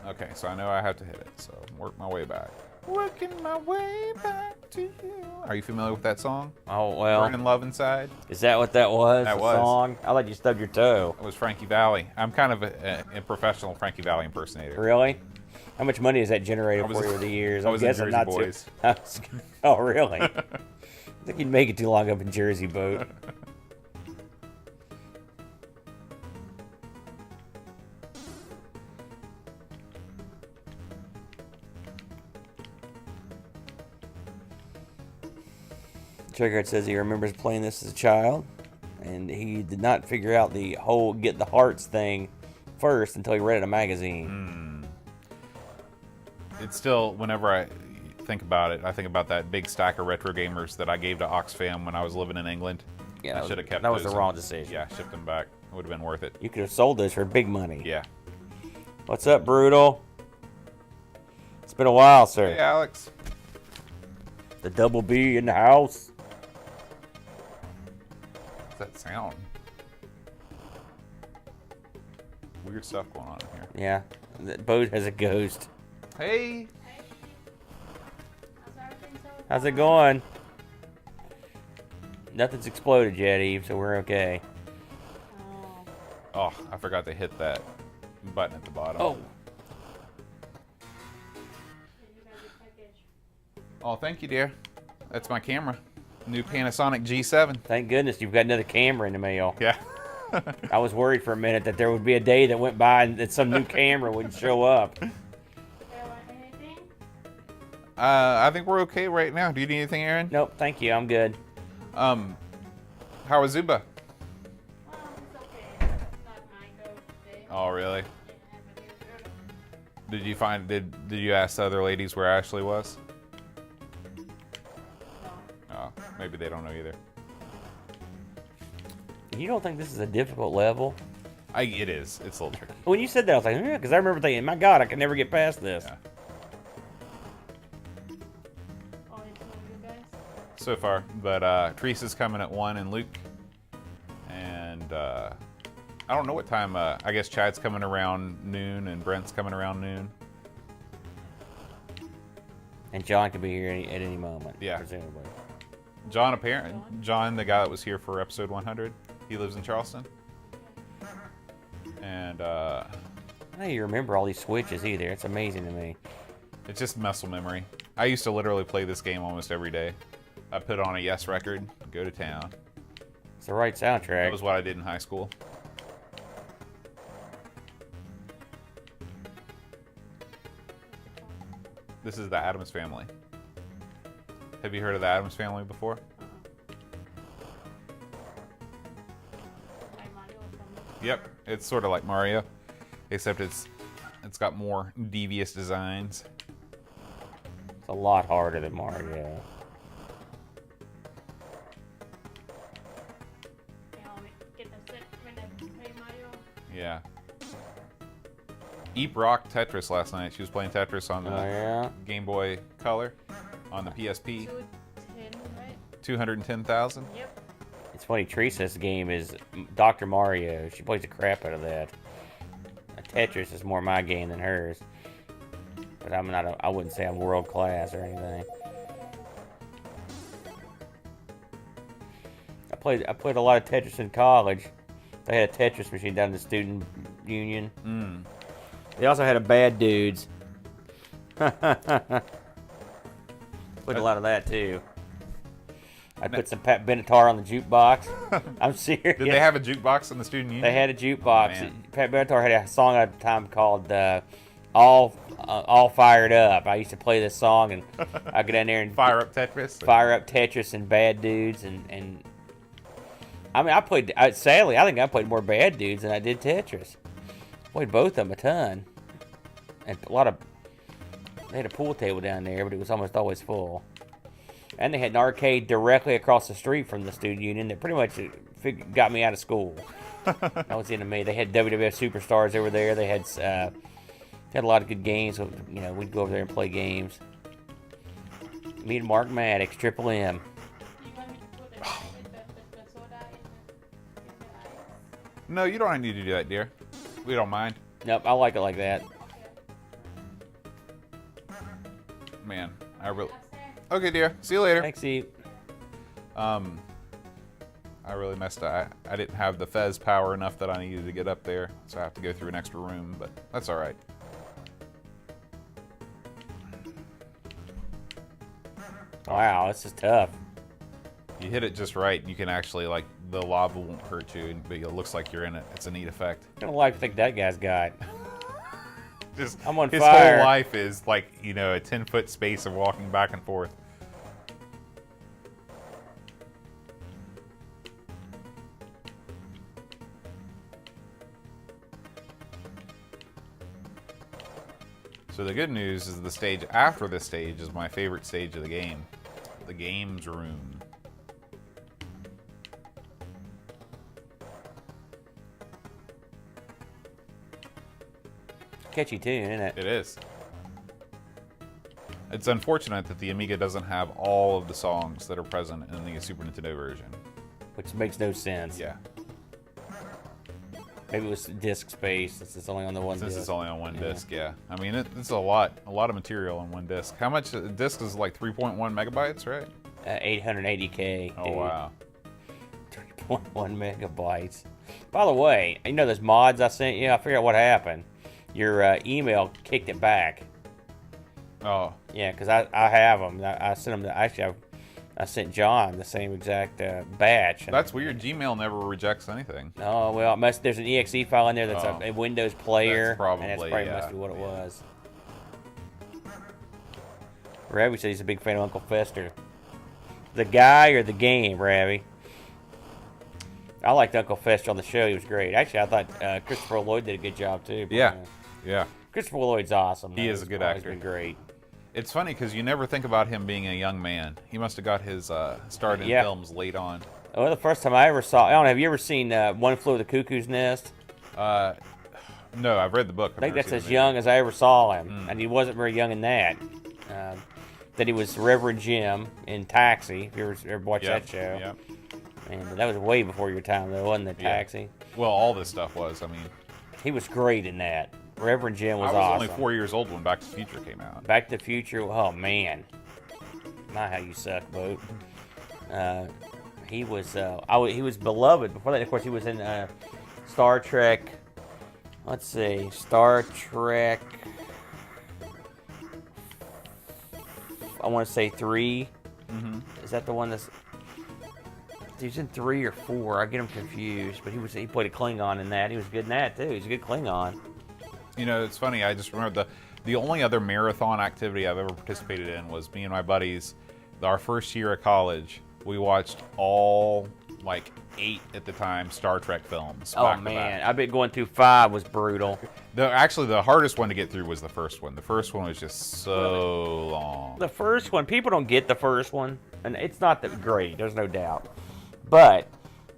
Okay, so I know I have to hit it, so work my way back. Working my way back to you. Are you familiar with that song? Oh, well. Burning Love Inside? Is that what that was? That the was. Song? I thought you stubbed your toe. It was Frankie Valli. I'm kind of a professional Frankie Valli impersonator. Really? How much money has that generated for you over the years? I was in guessing Jersey not Boys. Oh, really? I think you'd make it too long up in Jersey, Boat. Trigger says he remembers playing this as a child, and he did not figure out the whole get the hearts thing first until he read it in a magazine. It's still, whenever I think about it, I think about that big stack of retro gamers that I gave to Oxfam when I was living in England. Yeah, I should have kept that was those the wrong decision. Yeah, shipped them back. It would have been worth it. You could have sold those for big money. Yeah. What's up, Brutal? It's been a while, sir. Hey, Alex. The double B in the house. What's that sound? weird stuff going on in here. Yeah, the boat has a ghost. Hey! How's it going? Nothing's exploded yet, Eve, so we're okay. Oh, I forgot to hit that button at the bottom. Oh. Oh, thank you, dear. That's my camera. New Panasonic G7. Thank goodness you've got another camera in the mail. Yeah. I was worried for a minute that there would be a day that went by and that some new camera wouldn't show up. I think we're okay right now. Do you need anything, Aaron? Nope, thank you. I'm good. How was Zuba? Oh, really? Did you find, did you ask the other ladies where Ashley was? Oh, maybe they don't know either. You don't think this is a difficult level? It is. It's a little tricky. When you said that, I was like, yeah, because I remember thinking, my God, I can never get past this. Yeah. So far, but Teresa's coming at 1 and Luke. And I don't know what time, I guess Chad's coming around noon and Brent's coming around noon. And John could be here at any moment, Yeah. presumably. John, the guy that was here for episode 100, he lives in Charleston. And I don't know you remember all these switches either. It's amazing to me. it's just muscle memory. I used to literally play this game almost every day. I put on a Yes record, go to town. It's the right soundtrack. That was what I did in high school. This is the Addams Family. Have you heard of the Addams Family before? Yep, it's sort of like Mario, except it's got more devious designs. It's a lot harder than Mario. Yeah. Eep rocked Tetris last night. She was playing Tetris on the Game Boy Color on the PSP. 210,000? Yep. It's funny, Teresa's game is Dr. Mario. She plays the crap out of that. Tetris is more my game than hers. But I'm not I wouldn't say I'm world class or anything. I played a lot of Tetris in college. They had a Tetris machine down in the student union. They also had a Bad Dudes. Played a lot of that too. I put some Pat Benatar on the jukebox. I'm serious. Did they have a jukebox in the student union? They had a jukebox. Man. Pat Benatar had a song at the time called All Fired Up. I used to play this song and I'd get in there and Fire Up Tetris? Fire Up Tetris and Bad Dudes and I mean, sadly, I think I played more Bad Dudes than I did Tetris. Played both of them a ton. And they had a pool table down there, but it was almost always full. And they had an arcade directly across the street from the student union that pretty much got me out of school. That was the end of me. They had WWF Superstars over there. They had a lot of good games. You know, we'd go over there and play games. Me and Mark Maddox, Triple M. No, you don't need to do that, dear. We don't mind. Nope, I like it like that. Man, I really... Okay, dear. See you later. Thanks, Eve. I really messed up. I didn't have the Fez power enough that I needed to get up there, so I have to go through an extra room, but that's all right. Wow, this is tough. You hit it just right, you can actually, like, the lava won't hurt you, but it looks like you're in it. It's a neat effect. I don't like to think that guy's got. Just, I'm on his fire. whole life is, like, you know, a 10-foot space of walking back and forth. So the good news is the stage after this stage is my favorite stage of the game. The games room. Catchy tune, isn't it? It is. It's unfortunate that the Amiga doesn't have all of the songs that are present in the Super Nintendo version. Which makes no sense. Yeah. Maybe it was disk space since it's only on the one Since disc. it's only on one disc, yeah. I mean, it's a lot of material on one disc. How much? A disc is like 3.1 megabytes, right? 880K. Oh, dude. wow. 3.1 megabytes. By the way, you know those mods I sent you? I figured out what happened. Your email kicked it back. Oh. Yeah, because I have them. I sent them. Actually, I sent John the same exact batch. That's weird. Gmail never rejects anything. Oh, well, there's an exe file in there that's a Windows player. That's probably, and that's probably yeah. must be what it was. Ravi said he's a big fan of Uncle Fester. The guy or the game, Ravi? I liked Uncle Fester on the show. He was great. Actually, I thought Christopher Lloyd did a good job, too. But, Yeah. Yeah. Christopher Lloyd's awesome. He is a good actor. He's been great. It's funny because you never think about him being a young man. He must have got his start in Yeah. films late on. Well, the first time I ever saw... I don't know, have you ever seen One Flew Over the Cuckoo's Nest? No, I've read the book. I think that's as young as I ever saw him, and he wasn't very young in that. Then he was Reverend Jim in Taxi, if you ever watched that show. Yep. And that was way before your time, though, wasn't it, Taxi? Well, all this stuff was. I mean, He was great in that. Reverend Jim was I was awesome. only 4 years old when Back to the Future came out. Back to the Future, oh, man. Not how you suck, Boat. He was he was beloved. Before that, of course, he was in Star Trek. Let's see, Star Trek. I want to say 3. Mm-hmm. Is that the one that's? He's in 3 or 4. I get him confused. But he played a Klingon in that. He was good in that too. He's a good Klingon. You know, it's funny. I just remember the only other marathon activity I've ever participated in was me and my buddies. Our first year of college, we watched all like 8 at the time Star Trek films. Oh back to man, back. I bet going through 5 was brutal. Actually, the hardest one to get through was the first one. The first one was just so long. The first one, people don't get the first one, and it's not that great. There's no doubt, but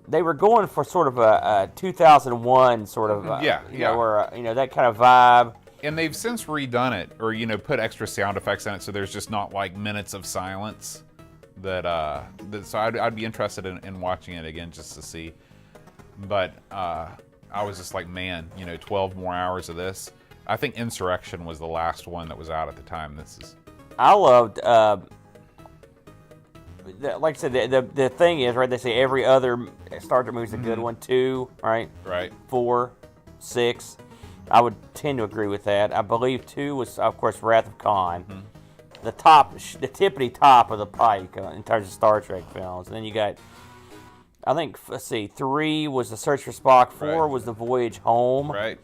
they were going for sort of a 2001 sort of where that kind of vibe. And they've since redone it, or put extra sound effects in it, so there's just not like minutes of silence. So I'd be interested in watching it again just to see. But I was just like, man, 12 more hours of this. I think Insurrection was the last one that was out at the time. I loved. Like I said, the thing is, right? They say every other Star Trek movie is a good one. 2, right? Right. 4, 6. I would tend to agree with that. I believe 2 was, of course, Wrath of Khan. Mm-hmm. The tippity top of the pike in terms of Star Trek films. And then you got, I think, let's see, 3 was The Search for Spock. 4 was The Voyage Home. Right.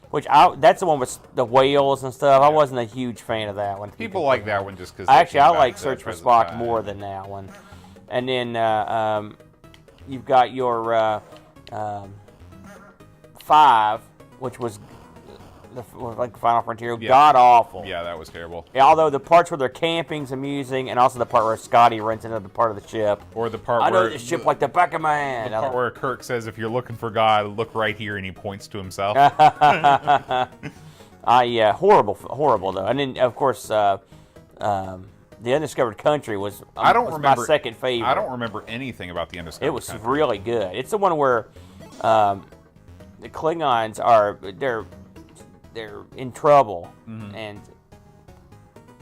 Which that's the one with the whales and stuff. I wasn't a huge fan of that one. People like that one just because. Actually, I like Search for Spock more than that one. And then you've got your 5, which was like Final Frontier, god awful. Yeah, that was terrible. Yeah, although the parts where they're camping's amusing, and also the part where Scotty runs into the part of the ship. Or the part I where know this ship like the back of my hand. The part where Kirk says, "If you're looking for God, look right here," and he points to himself. Yeah, horrible though. And then of course, the Undiscovered Country was my second favorite. I don't remember anything about the Undiscovered Country. It was really good. It's the one where the Klingons are they're in trouble, and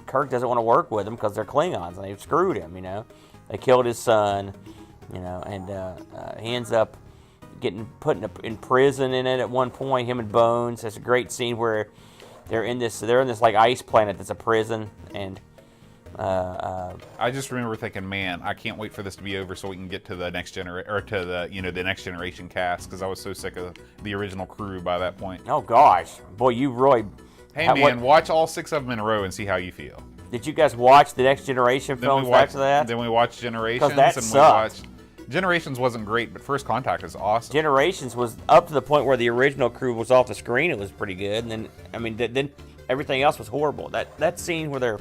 Kirk doesn't want to work with them because they're Klingons and they've screwed him. They killed his son, and he ends up getting put in prison in it at one point. Him and Bones. There's a great scene where they're in this like ice planet that's a prison, and I just remember thinking, man, I can't wait for this to be over so we can get to the next generation, or to the Next Generation cast, because I was so sick of the original crew by that point. Oh gosh, boy, you really. Hey man, watch all 6 of them in a row and see how you feel. Did you guys watch the Next Generation films after that? Then we watched Generations. That and sucked. Generations wasn't great, but First Contact is awesome. Generations was up to the point where the original crew was off the screen. It was pretty good, and then then everything else was horrible. That scene where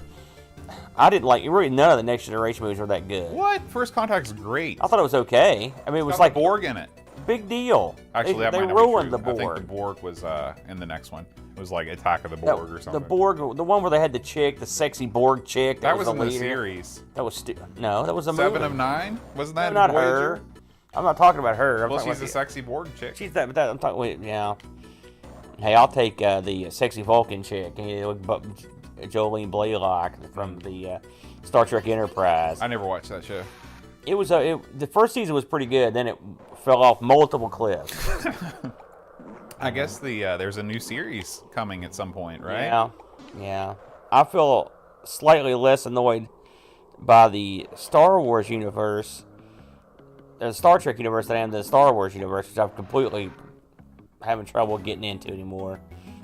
I didn't like. Really, none of the Next Generation movies were that good. What? First Contact's great. I thought it was okay. It was like Borg in it. Big deal. Actually, they might not ruined be the true. Borg. I think the Borg was in the next one. It was like Attack of the Borg or something. The Borg, the one where they had the chick, the sexy Borg chick. That was the in leader. the series. That was no, that was a 7 movie. of 9. Wasn't that? No, not Voyager? her. I'm not talking about her. I'm Well, talking she's a about sexy Borg chick. She's that. I'm talking. Wait, yeah. Hey, I'll take the sexy Vulcan chick, Jolene Blalock from the Star Trek Enterprise. I never watched that show. It was the first season was pretty good. Then it fell off multiple cliffs. I guess there's a new series coming at some point, right? Yeah. I feel slightly less annoyed by the Star Wars universe, the Star Trek universe, than I am the Star Wars universe, which I'm completely having trouble getting into anymore.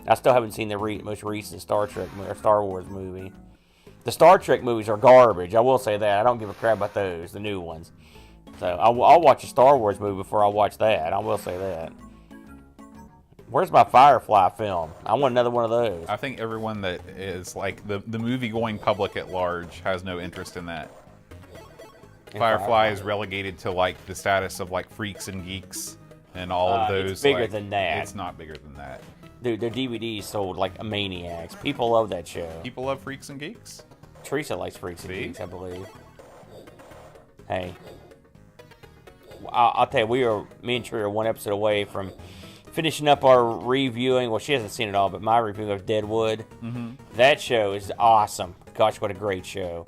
I still haven't seen the most recent Star Trek or Star Wars movie. The Star Trek movies are garbage. I will say that. I don't give a crap about those, the new ones. So I'll watch a Star Wars movie before I watch that. I will say that. Where's my Firefly film? I want another one of those. I think everyone that is like the movie-going public at large has no interest in that. Firefly is relegated to like the status of like freaks and geeks and all of those. It's bigger like, than that. It's not bigger than that. Dude, their DVDs sold like maniacs. People love that show. People love freaks and geeks. Teresa likes freaks and See? geeks, I believe. Hey, I'll tell you, me and Tree are one episode away from finishing up our reviewing. Well, she hasn't seen it all, but my review of Deadwood. Mm-hmm. That show is awesome. Gosh, what a great show!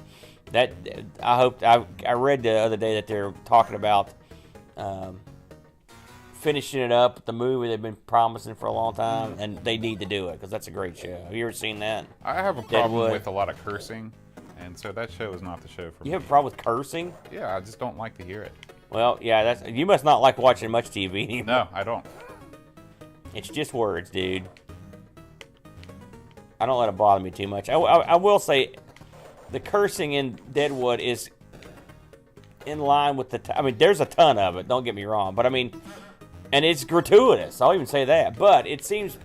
I read the other day that they're talking about finishing it up, the movie they've been promising for a long time, and they need to do it because that's a great show. Have you ever seen that? I have a problem Deadwood. with a lot of cursing, and so that show is not the show for me. You have a problem with cursing? Yeah, I just don't like to hear it. Well, yeah, you must not like watching much TV anymore. No, I don't. It's just words, dude. I don't let it bother me too much. I will say, the cursing in Deadwood is in line with I mean, there's a ton of it. Don't get me wrong, but I mean, and it's gratuitous. I'll even say that. But it seems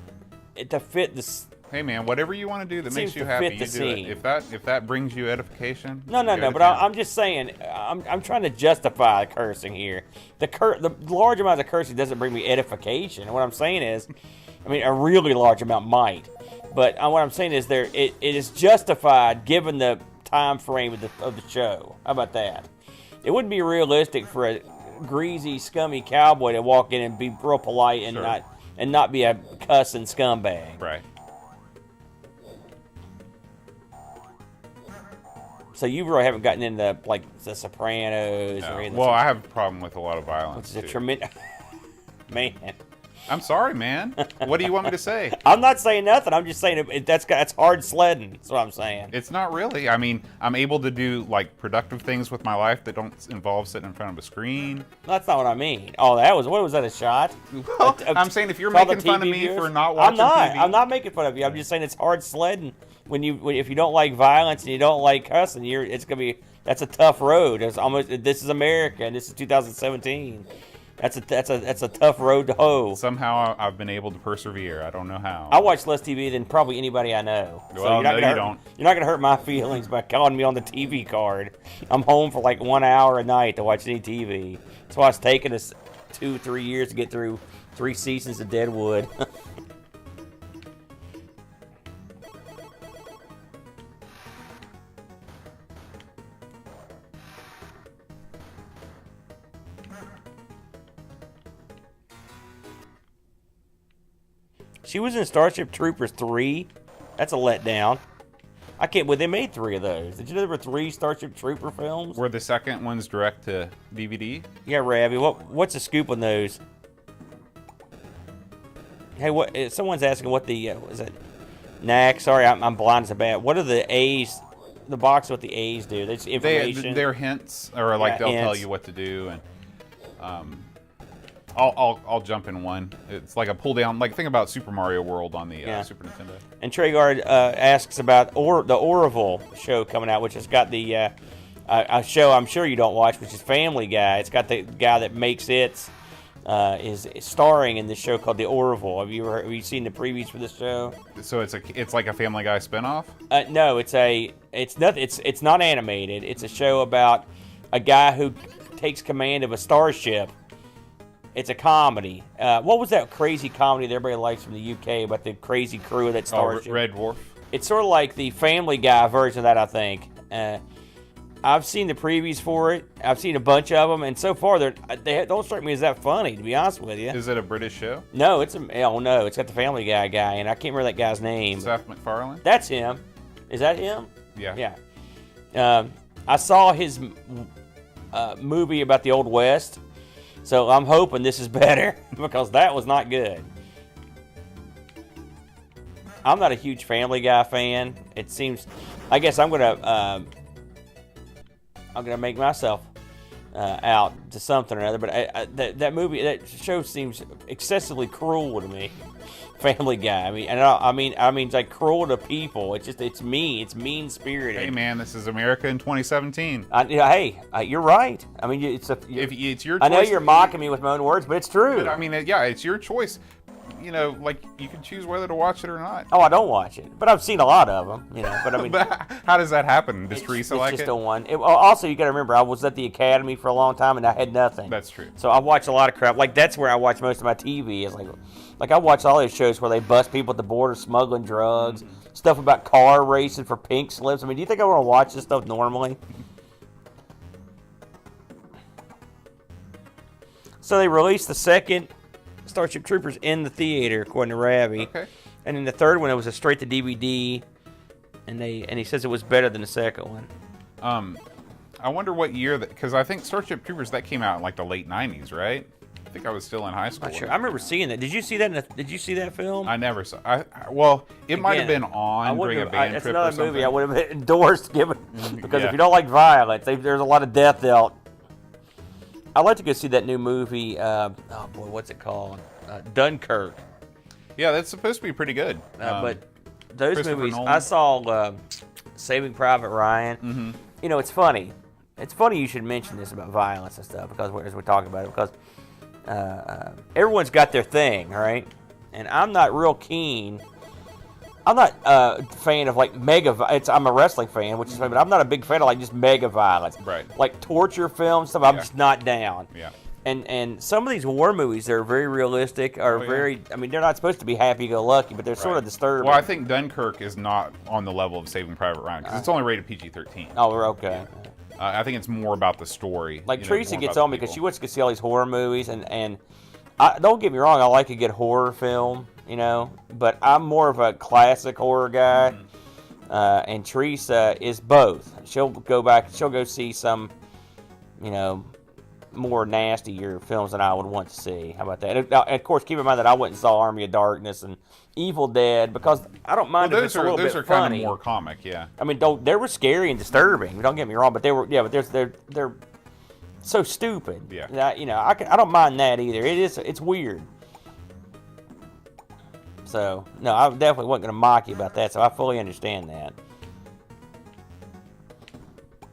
to fit this. Hey man, whatever you want to do that makes you happy, you do it. If that brings you edification. No. But I'm just saying, I'm trying to justify the cursing here. The large amount of cursing doesn't bring me edification. And what I'm saying is, I mean, a really large amount might. But what I'm saying is, it is justified given the time frame of the show. How about that? It wouldn't be realistic for a greasy, scummy cowboy to walk in and be real polite and Sure. not be a cussing scumbag. Right. So you really haven't gotten into like The Sopranos No. or anything. Well, I have a problem with a lot of violence. Which is a too. tremendous man. I'm sorry, man. What do you want me to say? I'm not saying nothing. I'm just saying that's hard sledding. That's what I'm saying. It's not really. I mean, I'm able to do like productive things with my life that don't involve sitting in front of a screen. That's not what I mean. Oh, what was that? A shot? Well, I'm saying if you're to all making the fun of TV me viewers? for not watching TV. I'm not making fun of you. I'm just saying it's hard sledding if you don't like violence and you don't like cussing. That's a tough road. This is America and this is 2017. That's a tough road to hoe. Somehow I've been able to persevere. I don't know how. I watch less TV than probably anybody I know. Well, no, you don't. You're not gonna hurt my feelings by calling me on the TV card. I'm home for like 1 hour a night to watch any TV. That's why it's taken us 2-3 years to get through 3 seasons of Deadwood. She was in Starship Troopers 3. That's a letdown. I can't believe they made 3 of those. Did you know there were 3 Starship Trooper films? Were the second ones direct to DVD? Yeah, Ravi. What's the scoop on those? Hey, someone's asking what the is it? Knack. Sorry, I'm blind as a bat. What are the A's? The box what the A's do? That's information. They're hints, or like they'll tell you what to do, and I'll jump in one. It's like a pull down. Like think about Super Mario World on the Super Nintendo. And Treyguard asks about the Orville show coming out, which has got the a show I'm sure you don't watch, which is Family Guy. It's got the guy that makes it is starring in this show called The Orville. Have you seen the previews for this show? So it's like a Family Guy spinoff? No, it's not animated. It's a show about a guy who takes command of a starship. It's a comedy. What was that crazy comedy that everybody likes from the UK about the crazy crew of that starship? Red Dwarf. It's sort of like the Family Guy version of that, I think. I've seen the previews for it. I've seen a bunch of them, and so far they don't strike me as that funny, to be honest with you. Is it a British show? No, it's no, it's got the Family Guy guy, and I can't remember that guy's name. Seth MacFarlane? That's him. Is that him? Yeah. Yeah. I saw his movie about the Old West, so I'm hoping this is better because that was not good. I'm not a huge Family Guy fan. It seems, I guess I'm gonna make myself out to something or other. But that movie, that show seems excessively cruel to me. Family Guy. I mean, it's like cruel to people. It's mean. It's mean spirited. Hey man, this is America in 2017. You're right. I mean, it's your choice. I know you're mocking me with my own words, but it's true. But, I mean, yeah, it's your choice. You know, like you can choose whether to watch it or not. Oh, I don't watch it, but I've seen a lot of them. You know, but I mean, how does that happen? Does Teresa like it? It's just a one. Also, you got to remember, I was at the Academy for a long time, and I had nothing. That's true. So I watch a lot of crap. Like that's where I watch most of my TV. Is like I watch all these shows where they bust people at the border smuggling drugs, stuff about car racing for pink slips. I mean, do you think I want to watch this stuff normally? So they released the second Starship Troopers in the theater, according to Ravi. Okay. And then the third one, it was a straight to DVD, and he says it was better than the second one. I wonder what year that, because I think Starship Troopers that came out in like the late '90s, right? I think I was still in high school. Not sure. I remember seeing that. Did you see that? Did you see that film? I never saw. Well, it might have been on during a band that's trip or another something. movie I would have endorsed, given because Yeah. if you don't like violence, there's a lot of death out. I'd like to go see that new movie. Oh boy, what's it called? Dunkirk. Yeah, that's supposed to be pretty good. But those Christopher movies, Nolan. I saw Saving Private Ryan. Mm-hmm. You know, it's funny. It's funny you should mention this about violence and stuff because as we're talking about it, because everyone's got their thing, right? And I'm not real keen. I'm not a fan of like I'm a wrestling fan, which is fine, but I'm not a big fan of like just mega violence. Right. Like torture film stuff, I'm just not down. Yeah. And some of these war movies that are very realistic are very. I mean, they're not supposed to be happy-go-lucky, but they're sort of disturbing. Well, I think Dunkirk is not on the level of Saving Private Ryan because it's only rated PG-13. Oh, okay. I think it's more about the story. Like Teresa more gets about on the me because people. she wants to see all these horror movies, and don't get me wrong, I like a good horror film, you know, but I'm more of a classic horror guy, and Teresa is both. She'll go see some, you know, more nastier films than I would want to see. How about that? And of course, keep in mind that I went and saw Army of Darkness and Evil Dead because I don't mind if it's a little bit those are funny. kind of more comic, yeah. I mean, they were scary and disturbing. Don't get me wrong, but they're so stupid. Yeah. You know, I don't mind that either. It's weird. So no, I definitely wasn't going to mock you about that. So I fully understand that.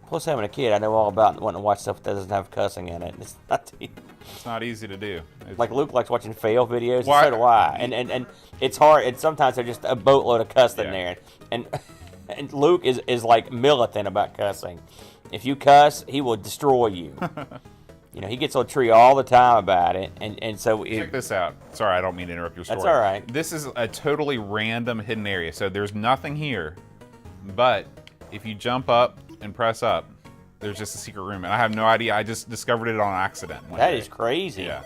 Plus, having a kid, I know all about wanting to watch stuff that doesn't have cussing in it. It's not easy to do. Like Luke likes watching fail videos, Well, and so do I. And it's hard. And sometimes there's just a boatload of cuss in there. And Luke is like militant about cussing. If you cuss, he will destroy you. You know, he gets on a tree all the time about it. And so check this out. Sorry, I don't mean to interrupt your story. That's all right. This is a totally random hidden area. So there's nothing here, but if you jump up and press up, there's just a secret room, and I have no idea. I just discovered it on accident. That is crazy. Yeah.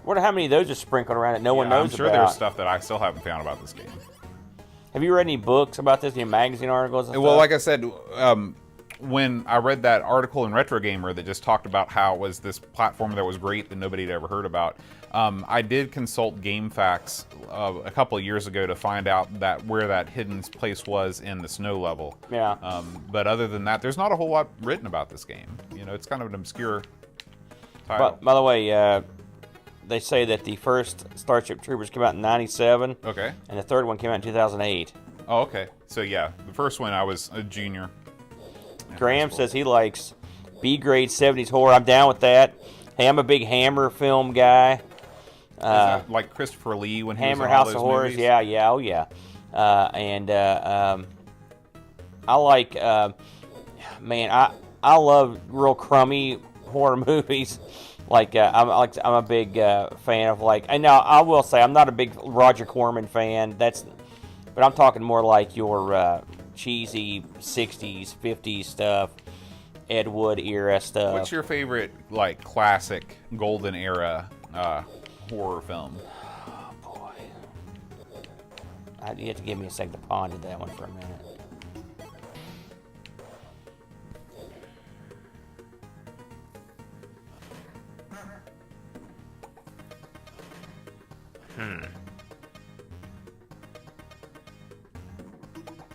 Wonder how many of those are sprinkled around that no one knows I'm sure about. there's stuff that I still haven't found about this game. Have you read any books about this? Any magazine articles and Well, stuff? like I said, when I read that article in Retro Gamer that just talked about how it was this platform that was great that nobody had ever heard about, I did consult GameFAQs a couple of years ago to find out where that hidden place was in the snow level. Yeah. But other than that, there's not a whole lot written about this game. You know, it's kind of an obscure title. By the way, they say that the first Starship Troopers came out in '97. Okay. And the third one came out in 2008. Oh, okay. So yeah, the first one I was a junior. Graham says he likes B-grade 70s horror. I'm down with that. Hey, I'm a big Hammer film guy. Is that like Christopher Lee when he Hammer was in all House those of Horrors. movies? Yeah, oh yeah. I like, man, I love real crummy horror movies. Like I'm a big fan of like. And now I will say I'm not a big Roger Corman fan. But I'm talking more like your cheesy 60s, 50s stuff. Ed Wood era stuff. What's your favorite, like, classic golden era horror film? Oh, boy. You have to give me a second to ponder that one for a minute.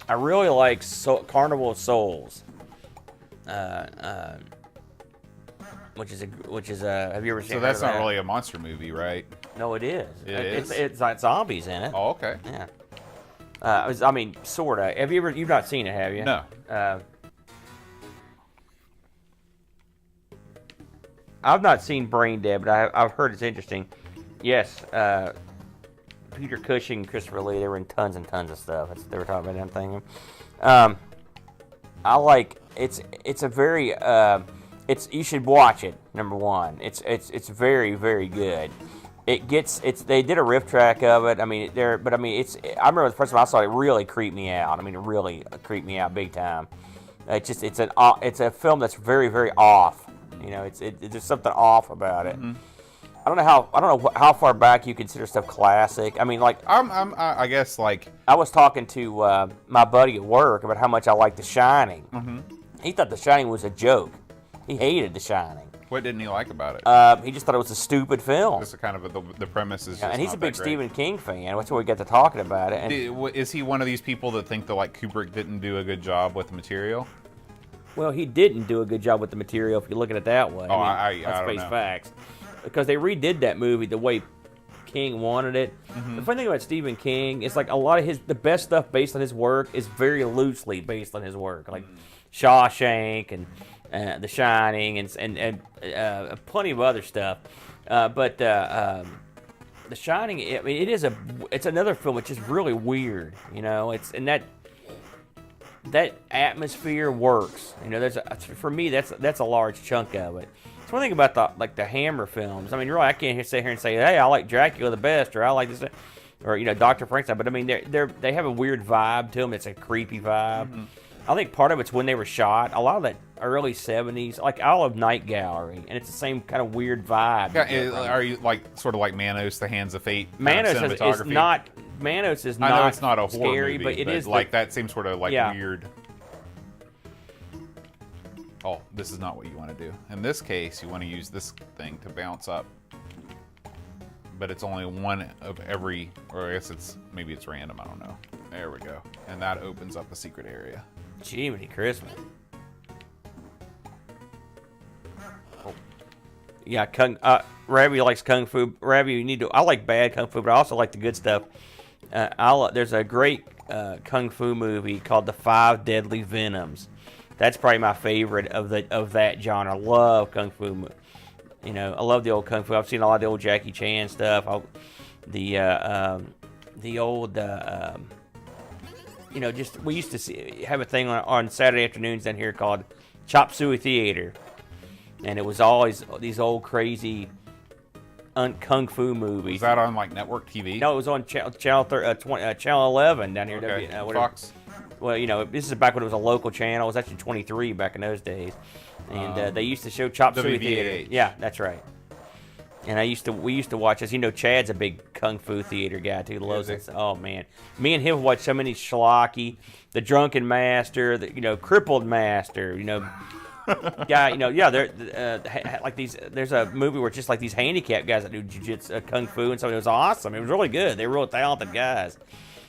I really like Carnival of Souls, which is a. Have you ever seen? So that's not really a monster movie, right? No, it is. It is? It's got zombies in it. Oh, okay. Yeah. I mean, sorta. You've not seen it, have you? No. I've not seen Brain Dead, but I've heard it's interesting. Yes. Peter Cushing and Christopher Lee, they were in tons and tons of stuff. They were talking about that thing. I like it's a very you should watch it. Number one, it's very, very good. They did a riff track of it. I mean, I remember the first time I saw it, it really creeped me out. I mean, it really creeped me out big time. It's a film that's very, very off. You know, there's something off about it. Mm-hmm. I don't know how far back you consider stuff classic. I mean, like I guess like I was talking to my buddy at work about how much I like The Shining. Mm-hmm. He thought The Shining was a joke. He hated The Shining. What didn't he like about it? He just thought it was a stupid film. Just kind of the premise is. Yeah, and he's not a big that great. Stephen King fan. That's where we got to talking about it. And is he one of these people that think that like Kubrick didn't do a good job with the material? Well, he didn't do a good job with the material if you look at it that way. Oh, let's face facts. Because they redid that movie the way King wanted it. Mm-hmm. The funny thing about Stephen King is like a lot of the best stuff based on his work is very loosely based on his work, like Shawshank and The Shining and plenty of other stuff. But The Shining, I mean, it's another film which is really weird, you know. That atmosphere works. You know, for me that's a large chunk of it. It's one thing about the Hammer films. I mean, really, I can't sit here and say, hey, I like Dracula the best, or I like this, or Dr. Frankenstein. But I mean, they have a weird vibe to them. It's a creepy vibe. Mm-hmm. I think part of it's when they were shot. A lot of that early '70s, like Olive Night Gallery, and it's the same kind of weird vibe. Yeah, are you like sort of like Manos, The Hands of Fate? Manos is not. Manos is not. I know it's not a horror scary, movie, but it is like that seems sort of like yeah. weird. Oh, this is not what you want to do. In this case, you want to use this thing to bounce up. But it's only one of every, or I guess maybe it's random, I don't know. There we go. And that opens up a secret area. Jiminy Christmas. Oh. Yeah, Rabbi likes Kung Fu. Rabbi, I like bad Kung Fu, but I also like the good stuff. There's a great Kung Fu movie called The Five Deadly Venoms. That's probably my favorite of that genre. I love Kung Fu. You know, I love the old Kung Fu. I've seen a lot of the old Jackie Chan stuff. The old, we used to have a thing on Saturday afternoons down here called Chop Suey Theater. And it was always these old crazy Kung Fu movies. Was that on like network TV? No, it was on Channel 11 down here. Okay. Fox. Well, you know, this is back when it was a local channel. It was actually 23 back in those days. And they used to show Chop Suey Theater. Yeah, that's right. And we used to watch this. You know, Chad's a big Kung Fu theater guy, too. Loves it. Oh, man. Me and him watched so many schlocky, The Drunken Master, Crippled Master, yeah, they're like these. There's a movie where it's just like these handicapped guys that do jiu-jitsu, Kung Fu, and so it was awesome. It was really good. They were real talented guys.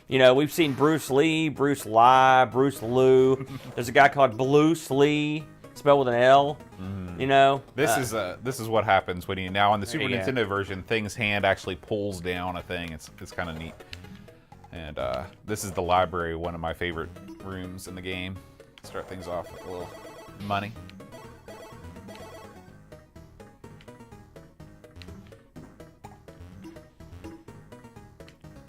You know, we've seen Bruce Lee, Bruce Lee, Bruce Liu. There's a guy called Bruce Lee, spelled with an L. Mm-hmm. You know, this is what happens when now on the Super Nintendo version, Thing's hand actually pulls down a thing. It's kind of neat. And this is the library, one of my favorite rooms in the game. Start things off with a little money.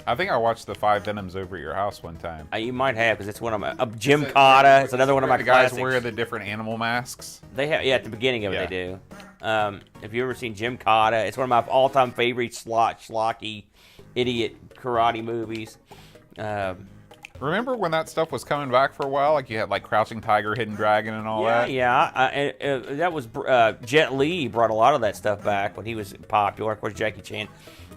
I think I watched the Five Venoms over at your house one time. You might have, because it's one of my Jim Cotta. It's another one of my classics. The guys wear the different animal masks. They have, at the beginning of it, they do. Have you ever seen Jim Cotta? It's one of my all-time favorite schlocky, idiot karate movies. Remember when that stuff was coming back for a while? Like you had like Crouching Tiger, Hidden Dragon, and all that. Yeah. That was Jet Li brought a lot of that stuff back when he was popular. Of course, Jackie Chan.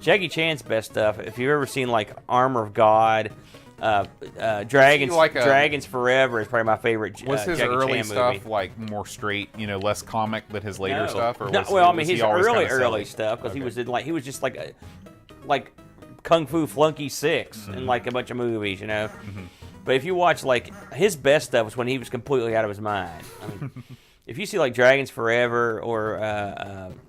Jackie Chan's best stuff. If you've ever seen like Armor of God, Dragons Forever is probably my favorite. Was his Jackie early Chan stuff movie. like more straight, less comic than his later stuff? Or no, was, well, I was mean, he his always early kinda silly? stuff because Okay. he was just like Kung Fu Flunky 6 and like a bunch of movies, But if you watch like his best stuff was when he was completely out of his mind. I mean, if you see like Dragons Forever or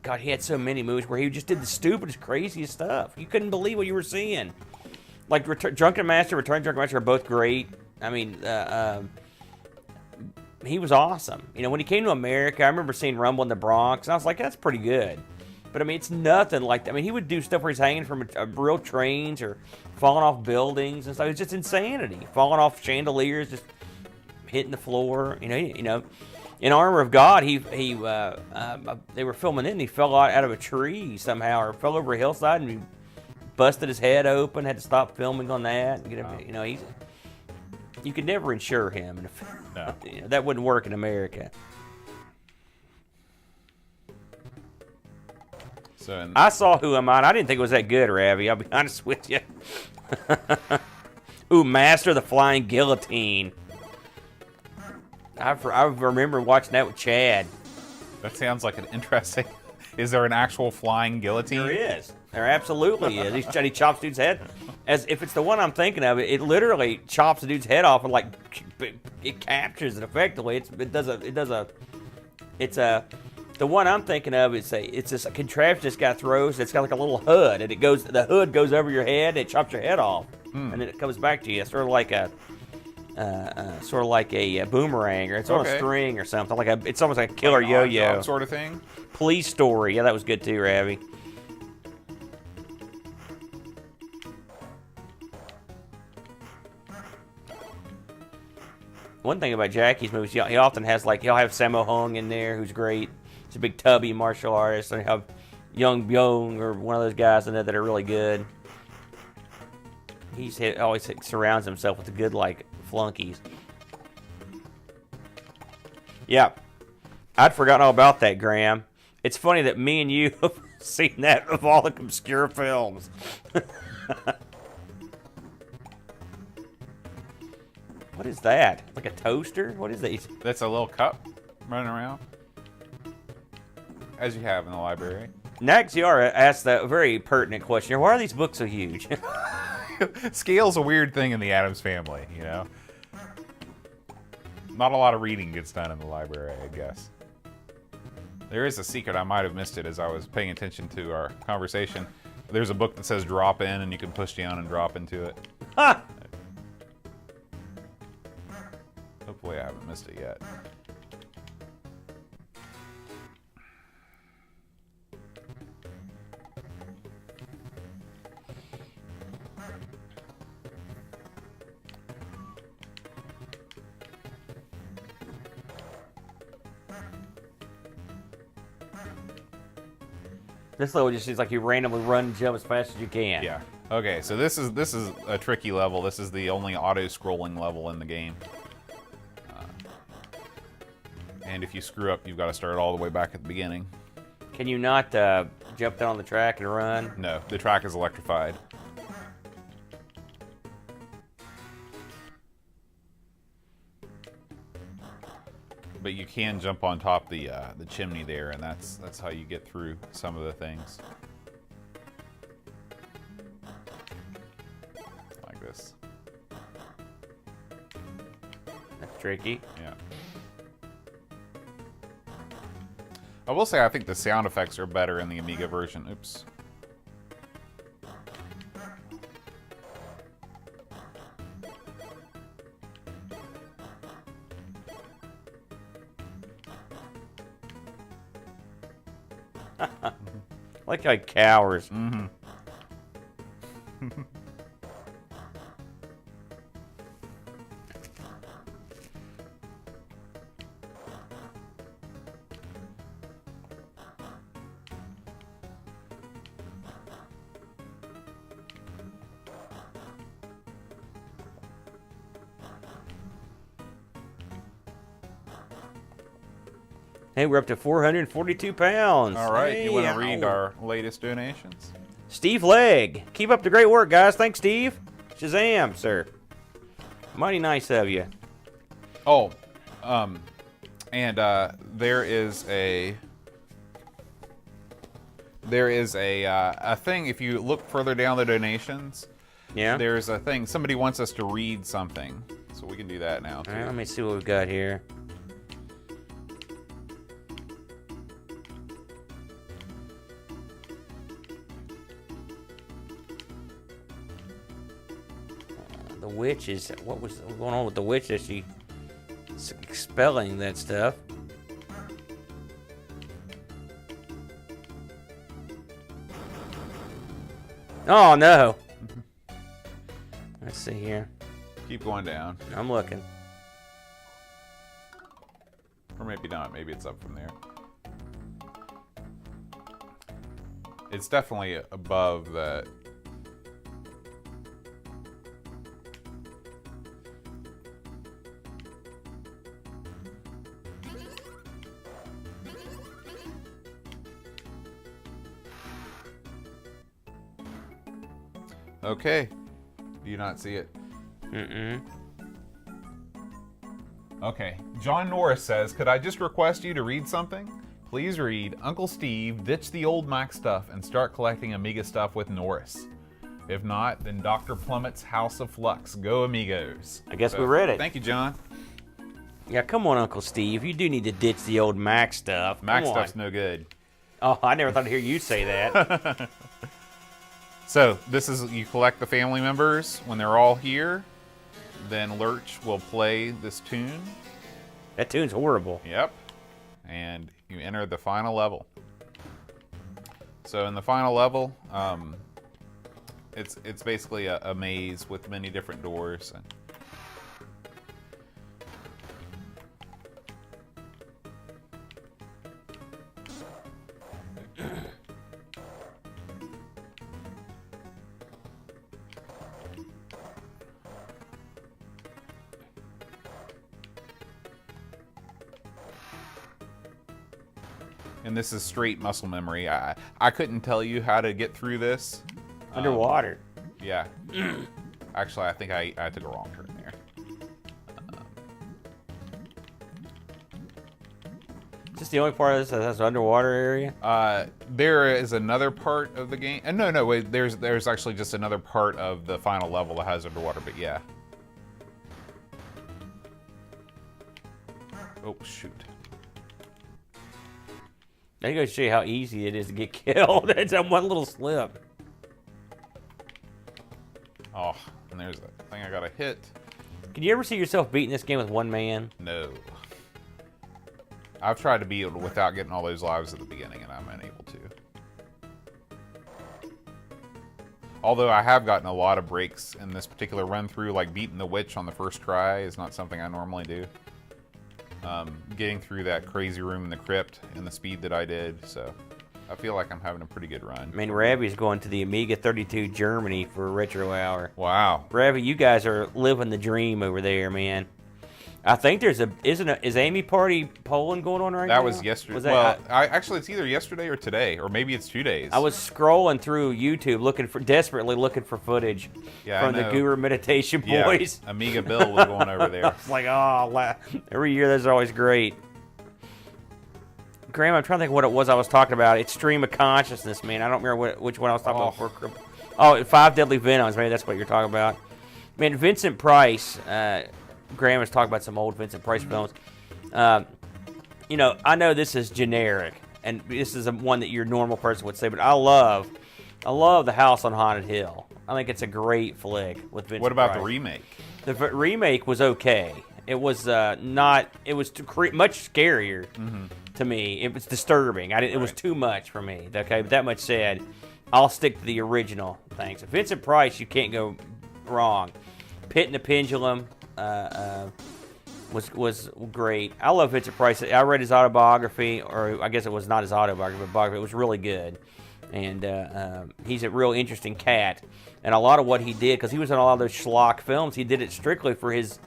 God, he had so many movies where he just did the stupidest, craziest stuff. You couldn't believe what you were seeing. Like Drunken Master, Return of Drunken Master are both great. I mean, he was awesome. When he came to America, I remember seeing Rumble in the Bronx, and I was like, that's pretty good. But I mean, it's nothing like that. I mean, he would do stuff where he's hanging from real trains or falling off buildings and stuff. It's just insanity. Falling off chandeliers, just hitting the floor. In Armor of God, they were filming it, and he fell out of a tree somehow, or fell over a hillside, and he busted his head open. Had to stop filming on that. You could never insure him. No. That wouldn't work in America. So I saw Who Am I, and I didn't think it was that good, Ravi. I'll be honest with you. Ooh, Master of the Flying Guillotine. I remember watching that with Chad. that sounds like an interesting. Is there an actual flying guillotine? There is. There absolutely is. He chops dude's head. As if it's the one I'm thinking of, it literally chops the dude's head off and it captures it effectively. The one I'm thinking of is it's a contraption this guy throws. It's got like a little hood, and the hood goes over your head. And it chops your head off, and then it comes back to you. It's sort of like a boomerang, or it's on a string or something. It's almost like a killer yo-yo sort of thing. Police Story. Yeah, that was good too, Ravi. One thing about Jackie's movies, he often has he'll have Sammo Hung in there, who's great. He's a big tubby martial artist, and he'll have Young Byung or one of those guys in there that are really good. He always surrounds himself with the good flunkies. Yeah, I'd forgotten all about that, Graham. It's funny that me and you have seen that of all the obscure films. What is that? Like a toaster? What is that? That's a little cup running around, as you have in the library. Naxiara asked that very pertinent question. Why are these books so huge? Scale's a weird thing in the Addams family, Not a lot of reading gets done in the library, I guess. There is a secret. I might have missed it as I was paying attention to our conversation. There's a book that says drop in, and you can push down and drop into it. Ha! Hopefully I haven't missed it yet. This level just seems like you randomly run and jump as fast as you can. Yeah. Okay, so this is a tricky level. This is the only auto-scrolling level in the game. And if you screw up, you've got to start all the way back at the beginning. Can you not jump down on the track and run? No, the track is electrified. But you can jump on top the chimney there, and that's how you get through some of the things. Like this. That's tricky. Yeah. I will say I think the sound effects are better in the Amiga version. Oops. Like how he cowers. Mm-hmm. Hey, we're up to 442 pounds. All right, Hey, you want to read our latest donations? Steve Legg. Keep up the great work, guys. Thanks, Steve. Shazam, sir. Mighty nice of you. Oh, and there is a thing. If you look further down the donations, Yeah. there's a thing. Somebody wants us to read something, so we can do that now too. All right, let me see what we've got here. The witch is, what was going on with the witch? Is she expelling that stuff? Oh no! Let's see here. Keep going down, I'm looking. or maybe not. Maybe it's up from there. It's definitely above that. Okay. Do you not see it? Mm-mm. Okay. John Norris says, could I just request you to read something? Please read Uncle Steve, ditch the old Mac stuff and start collecting Amiga stuff with Norris. If not, then Dr. Plummett's House of Flux. Go Amigos. I guess we read it. Thank you, John. Yeah, come on, Uncle Steve. You do need to ditch the old Mac stuff. Mac Come on. stuff's no good. Oh, I never thought to hear you say that. So, this is, you collect the family members when they're all here. Then Lurch will play this tune. That tune's horrible. Yep. And you enter the final level. So in the final level, it's basically a maze with many different doors. And and this is straight muscle memory. I couldn't tell you how to get through this. Underwater. Yeah. Actually, I think I took a wrong turn there. Is this the only part of this that has an underwater area? There is another part of the game. No, wait. There's actually just another part of the final level that has underwater. But yeah. Oh shoot. That goes to show you how easy it is to get killed. It's that one little slip. Oh, and there's that thing I gotta hit. Can you ever see yourself beating this game with one man? No. I've tried to beat it without getting all those lives at the beginning, and I'm unable to. Although I have gotten a lot of breaks in this particular run through, like beating the witch on the first try is not something I normally do. Getting through that crazy room in the crypt in the speed that I did, so I feel like I'm having a pretty good run. I mean, Ravi's going to the Amiga 32 Germany for a retro hour. Wow. Ravi, you guys are living the dream over there, man. I think there's is Amy Party Poland going on right now? That was yesterday. Was that, actually, it's either yesterday or today, or maybe it's 2 days. I was scrolling through YouTube desperately looking for footage from the Guru Meditation Boys. Yeah, Amiga Bill was going over there. It's like, oh, every year that's always great. Graham, I'm trying to think what it was I was talking about. It's Stream of Consciousness, man. I don't remember which one I was talking about. Oh, Five Deadly Venoms. Maybe that's what you're talking about. Man, Vincent Price. Graham was talking about some old Vincent Price films. You know, I know this is generic, and this is one that your normal person would say, but I love The House on Haunted Hill. I think it's a great flick with Vincent Price. What about the remake? The remake was okay. It was not. It was much scarier to me. It was disturbing. It was too much for me. Okay, but that much said, I'll stick to the original. Thanks. Vincent Price, you can't go wrong. Pit and the Pendulum was great. I love Vincent Price. I read his autobiography, or I guess it was not his autobiography, but it was really good. And he's a real interesting cat. And a lot of what he did, because he was in a lot of those schlock films, he did it strictly for his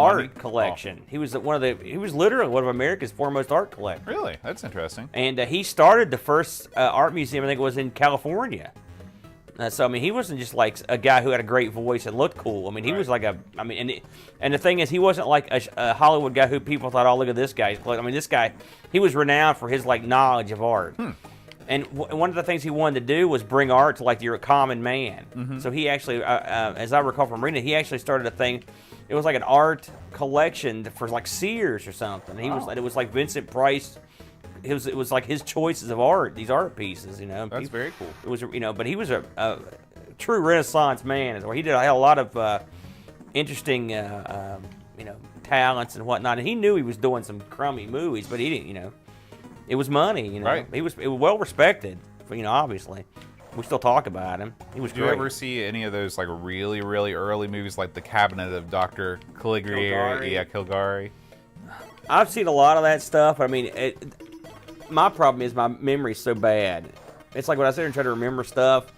art collection. He was he was literally one of America's foremost art collectors. Really? That's interesting. And he started the first art museum, I think it was in California. So I mean, he wasn't just like a guy who had a great voice and looked cool. I mean, he was like and the thing is, he wasn't like a Hollywood guy who people thought, oh, look at this guy. I mean, this guy, he was renowned for his like knowledge of art. And one of the things he wanted to do was bring art to like your common man. So he actually, as I recall from reading it, he actually started a thing. It was like an art collection for like Sears or something. He was, it was like Vincent Price. It was like his choices of art, these art pieces, you know. That's very cool. It was, you know, but he was a true Renaissance man. As well. He had a lot of interesting, you know, talents and whatnot. And he knew he was doing some crummy movies, but he didn't, you know. It was money, you know. Right. It was well respected, you know. Obviously, we still talk about him. He was Do you ever see any of those like really, really early movies, like The Cabinet of Dr. Caligari? Yeah, Kilgari. I've seen a lot of that stuff. I mean, my problem is my memory's so bad. It's like when I sit there and try to remember stuff.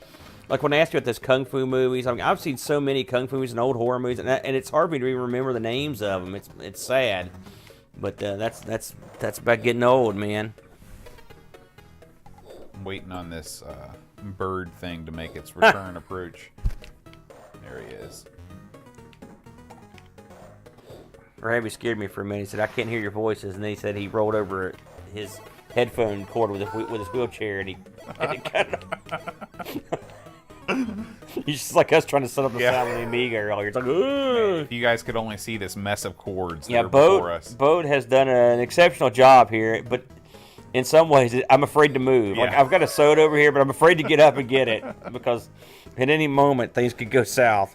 Like when I ask you about those kung fu movies, I mean, I've seen so many kung fu movies and old horror movies, and it's hard for me to even remember the names of them. It's sad, but that's about getting old, man. I'm waiting on this bird thing to make its return approach. There he is. Ravi scared me for a minute. He said, "I can't hear your voices," and then he said he rolled over his headphone cord with his wheelchair, and he cut it off. He's just like us trying to set up the sound of the Amiga earlier. It's like, ooh. If you guys could only see this mess of cords that are before us. Bode has done an exceptional job here, but in some ways, I'm afraid to move. Yeah. Like I've got a soda over here, but I'm afraid to get up and get it because at any moment things could go south.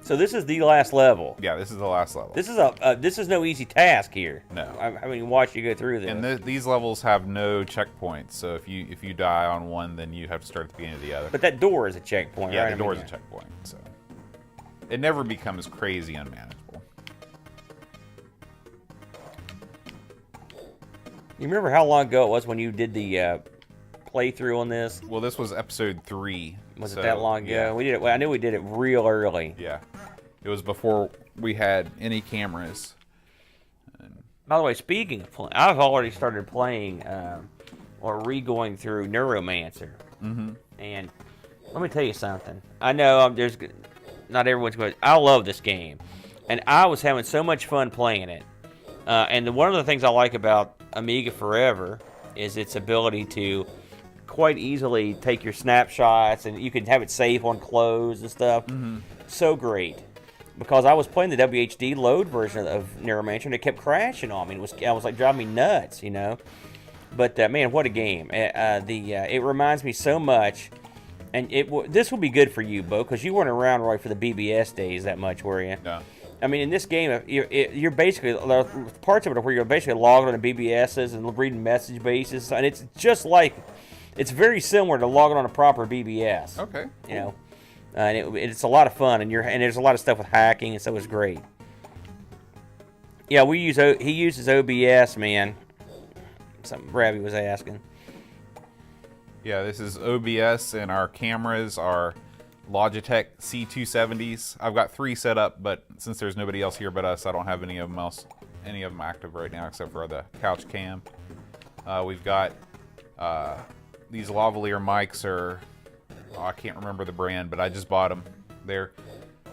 So this is the last level. Yeah, this is the last level. This is no easy task here. No. I mean, watch you go through this. And these levels have no checkpoints, so if you die on one, then you have to start at the beginning of the other. But that door is a checkpoint, yeah, right? the door is a checkpoint, so it never becomes crazy unmanageable. You remember how long ago it was when you did the playthrough on this? Well, this was episode 3. Was it that long ago? Yeah. We did it. Well, I knew we did it real early. Yeah, it was before we had any cameras. By the way, speaking of playing, I've already started playing or re-going through Neuromancer. And let me tell you something. I know there's not everyone's going. I love this game, and I was having so much fun playing it. And one of the things I like about Amiga Forever is its ability to quite easily take your snapshots, and you can have it save on clothes and stuff. So great, because I was playing the WHD load version of Neuromancer, and it kept crashing on me. I was like driving me nuts, you know. But man, what a game! It reminds me so much, and this will be good for you, Bo, because you weren't around right for the BBS days that much, were you? No. I mean, in this game, you're basically, parts of it are where you're basically logged on to BBSs and reading message bases, and it's just like, it's very similar to logging on a proper BBS. Okay. You know, and it's a lot of fun, and there's a lot of stuff with hacking, and so it's great. Yeah, he uses OBS, man. Something Ravi was asking. Yeah, this is OBS, and our cameras are Logitech C270s. I've got 3 set up, but since there's nobody else here but us, I don't have any of them active right now except for the couch cam. We've got these lavalier mics are, I can't remember the brand, but I just bought them. They're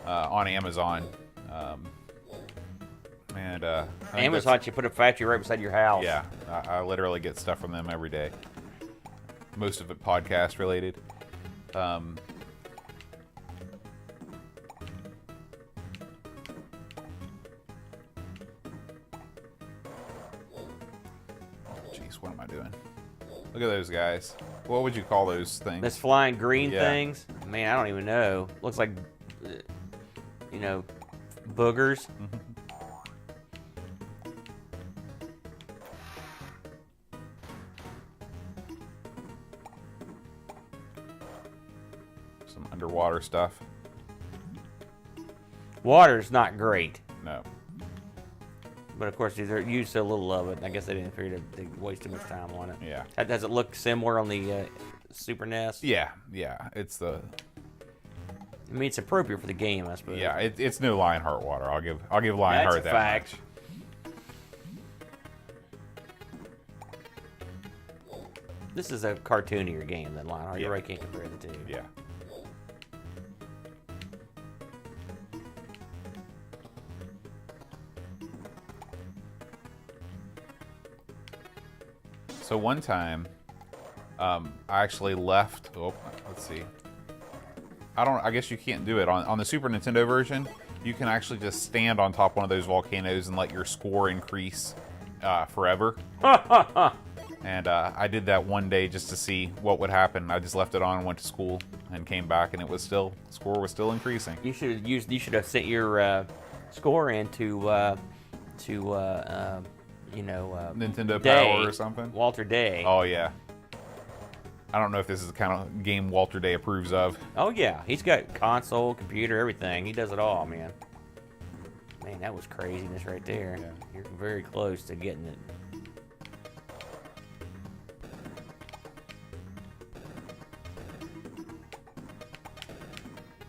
on Amazon. Amazon, you put a factory right beside your house. Yeah, I literally get stuff from them every day. Most of it podcast related. What am I doing? Look at those guys. What would you call those things? Those flying green things? Man, I don't even know. Looks like, you know, boogers. Some underwater stuff. Water's not great. No. But of course, they're used so little of it. I guess they didn't figure to waste too much time on it. Yeah. Does it look similar on the Super NES. Yeah, it's the I mean, it's appropriate for the game, I suppose. yeah. It's no Lionheart water. I'll give Lionheart That's a that fact. much. This is a cartoonier game than Lionheart. Yeah. You're right, can't compare the two. Yeah. So one time, I actually left. Oh, let's see. I guess you can't do it on the Super Nintendo version. You can actually just stand on top of one of those volcanoes and let your score increase forever. And I did that one day just to see what would happen. I just left it on and went to school and came back, and score was still increasing. You should have sent your score in to Nintendo Day, Power or something. Walter Day. Oh yeah. I don't know if this is the kind of game Walter Day approves of. Oh yeah, he's got console, computer, everything. He does it all, man. Man, that was craziness right there. Yeah. You're very close to getting it.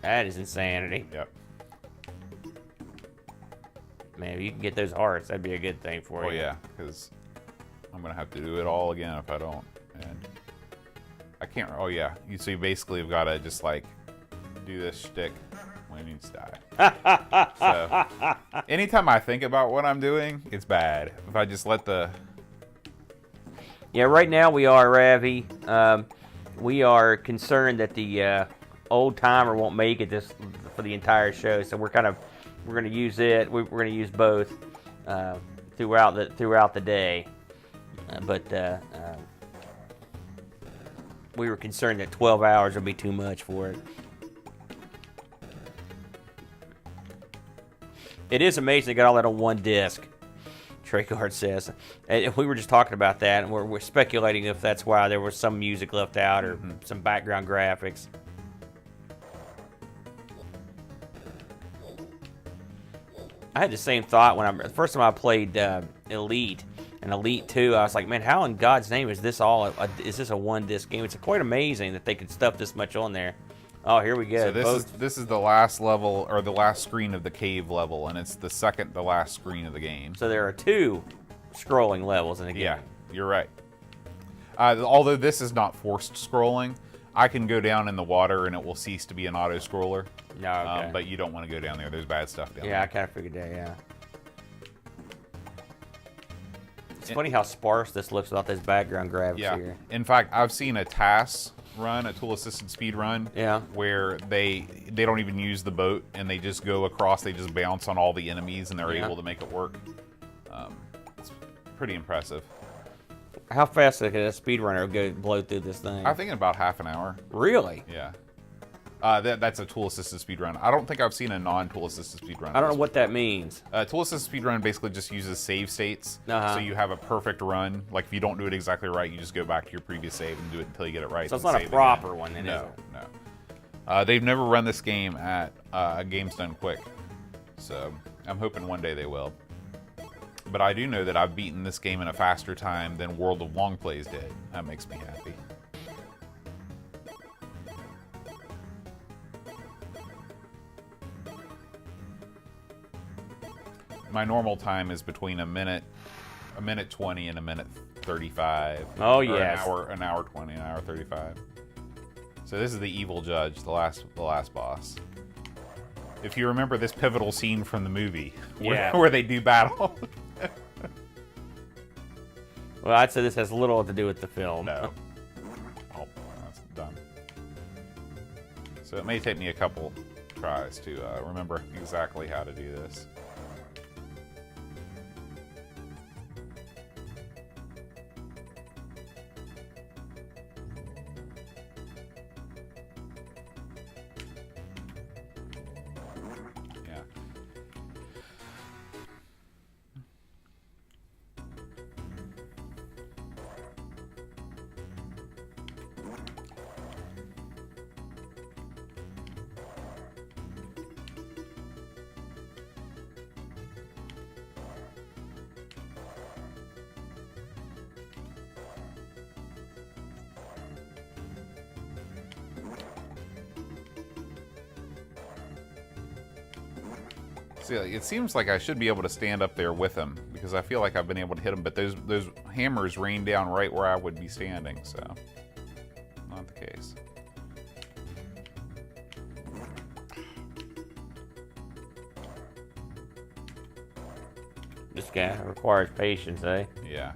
That is insanity. Yep. Man, if you can get those hearts, that'd be a good thing for Oh you. yeah, because I'm gonna have to do it all again if I don't. And I can't. Oh yeah, you basically have got to just like do this shtick when you die. So anytime I think about what I'm doing, it's bad. If I just let the Yeah, right now we are, Ravi. We are concerned that the old timer won't make it this for the entire show, so we're going to use it. We're going to use both throughout the day, but we were concerned that 12 hours would be too much for it. It is amazing they got all that on one disc. Treyguard says. And we were just talking about that, and we're speculating if that's why there was some music left out or some background graphics. I had the same thought when the first time I played Elite and Elite 2. I was like, man, how in God's name is this is this a one-disc game? It's quite amazing that they could stuff this much on there. Oh, here we go. So this is the last level, or the last screen of the cave level, and it's the second to last screen of the game. So there are 2 scrolling levels in the game. Yeah, you're right. Although this is not forced scrolling, I can go down in the water and it will cease to be an auto scroller. No, okay. But you don't want to go down there. There's bad stuff down there. Yeah, I kind of figured that, yeah. It's funny how sparse this looks without this background graphics here. In fact, I've seen a TAS run, a tool-assisted speed run, where they don't even use the boat and they just go across. They just bounce on all the enemies and they're able to make it work. It's pretty impressive. How fast could a speedrunner blow through this thing? I think in about half an hour. Really? Yeah. That's a tool-assisted speedrun. I don't think I've seen a non-tool-assisted speedrun. I don't know what that means. Tool-assisted speedrun basically just uses save states. Uh-huh. So you have a perfect run. Like, if you don't do it exactly right, you just go back to your previous save and do it until you get it right. So it's not a proper one, then, is it? No. They've never run this game at Games Done Quick. So I'm hoping one day they will. But I do know that I've beaten this game in a faster time than World of Long Plays did. That makes me happy. My normal time is between a minute 20 and a minute 35. Oh, or yes. an hour 20, an hour 35. So this is the evil judge, the last boss. If you remember this pivotal scene from the movie, where they do battle. Well, I'd say this has little to do with the film. No. Oh, that's done. So it may take me a couple tries to remember exactly how to do this. See, like, it seems like I should be able to stand up there with him because I feel like I've been able to hit him, but those hammers rain down right where I would be standing, so not the case. This guy requires patience, eh? Yeah.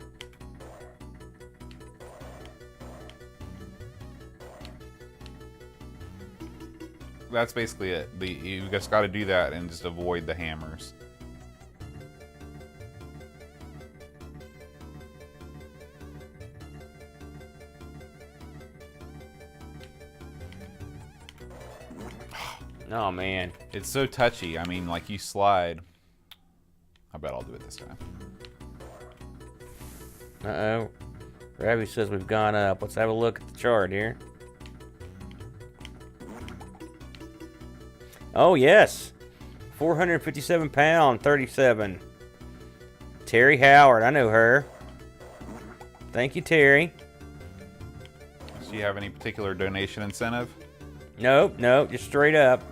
That's basically it. You just got to do that and just avoid the hammers. Oh man, it's so touchy. I mean, like you slide. I bet I'll do it this time. Uh-oh. Ravi says we've gone up. Let's have a look at the chart here. Oh, yes. 457 pound, 37. Terry Howard. I know her. Thank you, Terry. Do you have any particular donation incentive? Nope, just straight up.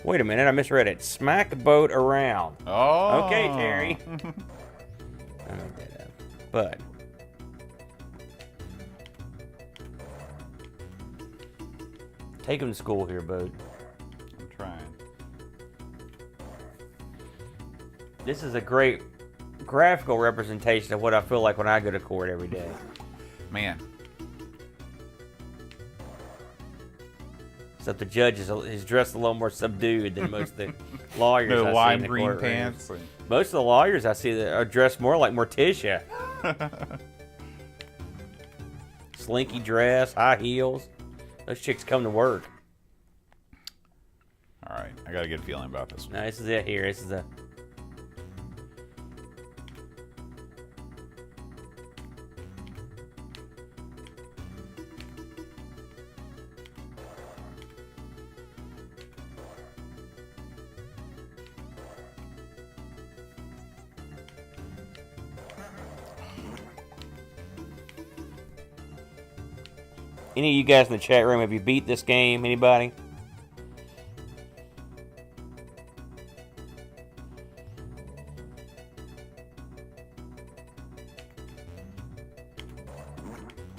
Wait a minute, I misread it. Smack the boat around. Oh. Okay, Terry. I made that up. But take him to school here, Boat. I'm trying. This is a great graphical representation of what I feel like when I go to court every day. Man. Except the judge is dressed a little more subdued than most of the lawyers I No see lime in the green courtrooms. pants. Most of the lawyers I see that are dressed more like Morticia. Slinky dress, high heels. Those chicks come to work. All right, I got a good feeling about this one. No, this is it here. This is a... Any of you guys in the chat room, have you beat this game? Anybody?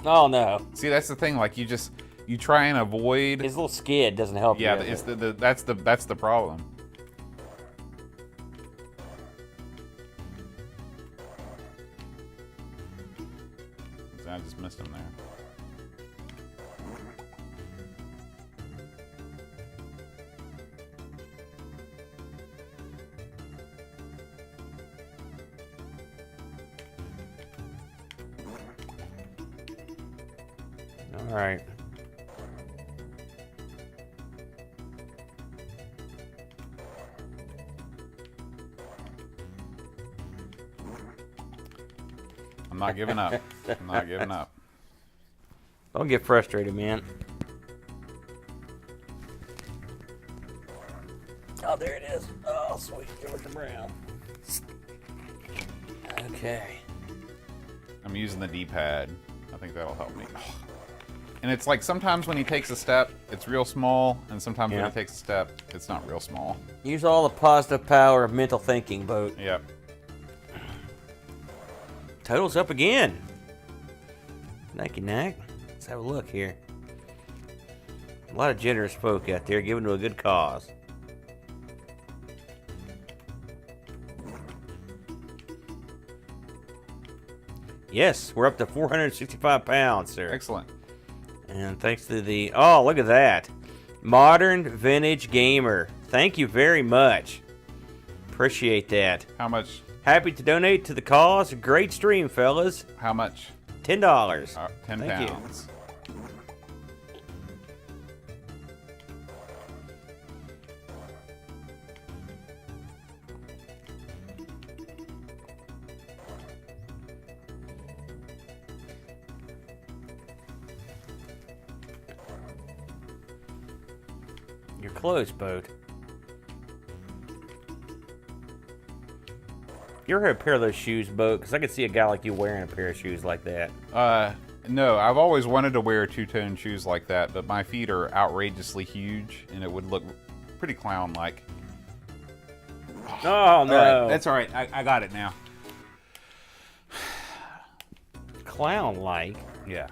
Oh no! See, that's the thing. Like you try and avoid. His little skid doesn't help. Yeah, you, it's that's the problem. I just missed him there. All right. I'm not giving up. I'm not giving up. Don't get frustrated, man. Oh, there it is. Oh, sweet. Go with the brown. Okay. I'm using the D-pad. I think that'll help me. And it's like sometimes when he takes a step, it's real small, and sometimes when he takes a step, it's not real small. Use all the positive power of mental thinking, Boat. Yep. Total's up again. Thank you, Knack. Let's have a look here. A lot of generous folk out there giving to a good cause. Yes, we're up to 465 pounds, sir. Excellent. And thanks to the... Oh, look at that. Modern Vintage Gamer. Thank you very much. Appreciate that. How much? Happy to donate to the cause. Great stream, fellas. How much? $10. 10 Thank pounds. You're close, Boat. You ever had a pair of those shoes, Boat? Because I could see a guy like you wearing a pair of shoes like that. No, I've always wanted to wear two-tone shoes like that, but my feet are outrageously huge, and it would look pretty clown-like. Oh, no. All right, that's all right. I got it now. Clown-like? Yeah.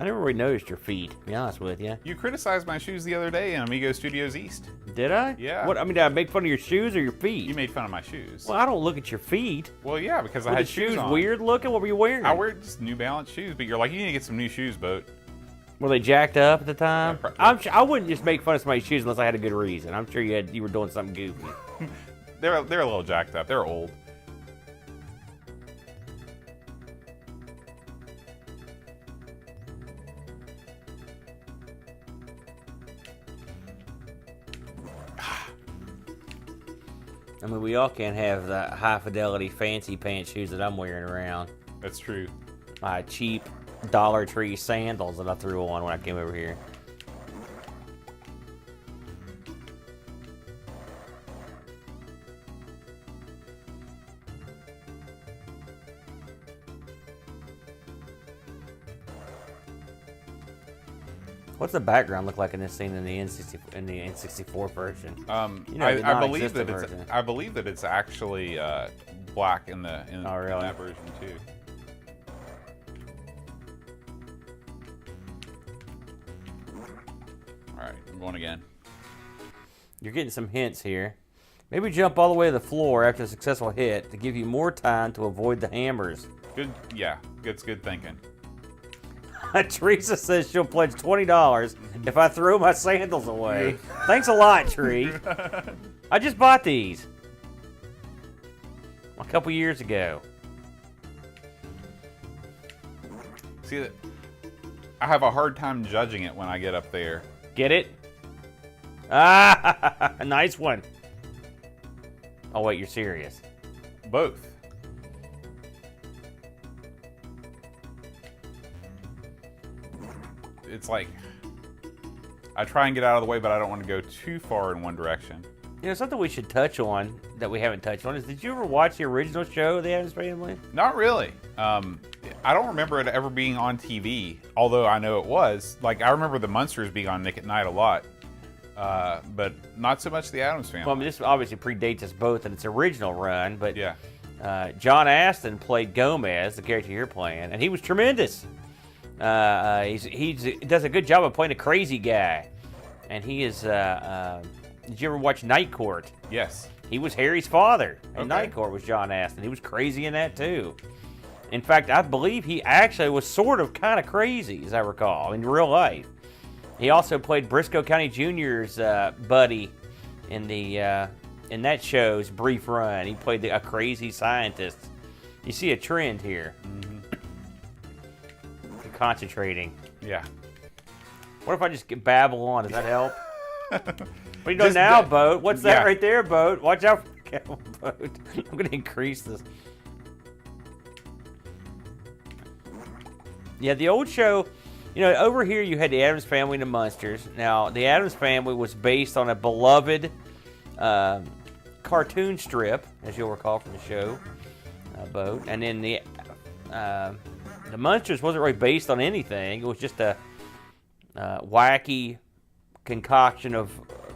I never really noticed your feet, to be honest with you. You criticized my shoes the other day in Amigo Studios East. Did I? Yeah. What? I mean, did I make fun of your shoes or your feet? You made fun of my shoes. Well, I don't look at your feet. Well, yeah, because I Were had the shoes on. weird looking? What were you wearing? I wear just New Balance shoes, but you're like, you need to get some new shoes, Boat. Were they jacked up at the time? Yeah, I wouldn't just make fun of somebody's shoes unless I had a good reason. I'm sure you were doing something goofy. They're a little jacked up. They're old. I mean, we all can't have the high fidelity fancy pants shoes that I'm wearing around. That's true. My cheap Dollar Tree sandals that I threw on when I came over here. What's the background look like in this scene in the N64 version? I believe that it's actually black in the in that version too. All right, I'm going again. You're getting some hints here. Maybe jump all the way to the floor after a successful hit to give you more time to avoid the hammers. Good, yeah, it's good thinking. Teresa says she'll pledge $20 if I throw my sandals away. Thanks a lot, Tree. I just bought these a couple years ago. See, I have a hard time judging it when I get up there. Get it? Ah, a nice one. Oh, wait, you're serious. Both. It's like, I try and get out of the way, but I don't want to go too far in one direction. You know, something we should touch on that we haven't touched on is, did you ever watch the original show, The Addams Family? Not really. I don't remember it ever being on TV, although I know it was. Like, I remember the Munsters being on Nick at Night a lot, but not so much the Addams Family. Well, I mean, this obviously predates us both in its original run, but yeah. John Astin played Gomez, the character you're playing, and he was tremendous. He does a good job of playing a crazy guy, and he is. Did you ever watch Night Court? Yes. He was Harry's father, and Okay. Night Court was John Astin. He was crazy in that too. In fact, I believe he actually was sort of kind of crazy, as I recall, in real life. He also played Briscoe County Jr.'s buddy in in that show's brief run. He played a crazy scientist. You see a trend here. Mm-hmm. Concentrating. Yeah. What if I just babble on? Does that help? What are you doing now, Boat? What's that right there, Boat? Watch out for the camel, Boat. I'm going to increase this. Yeah, the old show, you know, over here you had the Addams Family and the Munsters. Now, the Addams Family was based on a beloved cartoon strip, as you'll recall from the show, Boat. And then the Munsters wasn't really based on anything. It was just a wacky concoction of,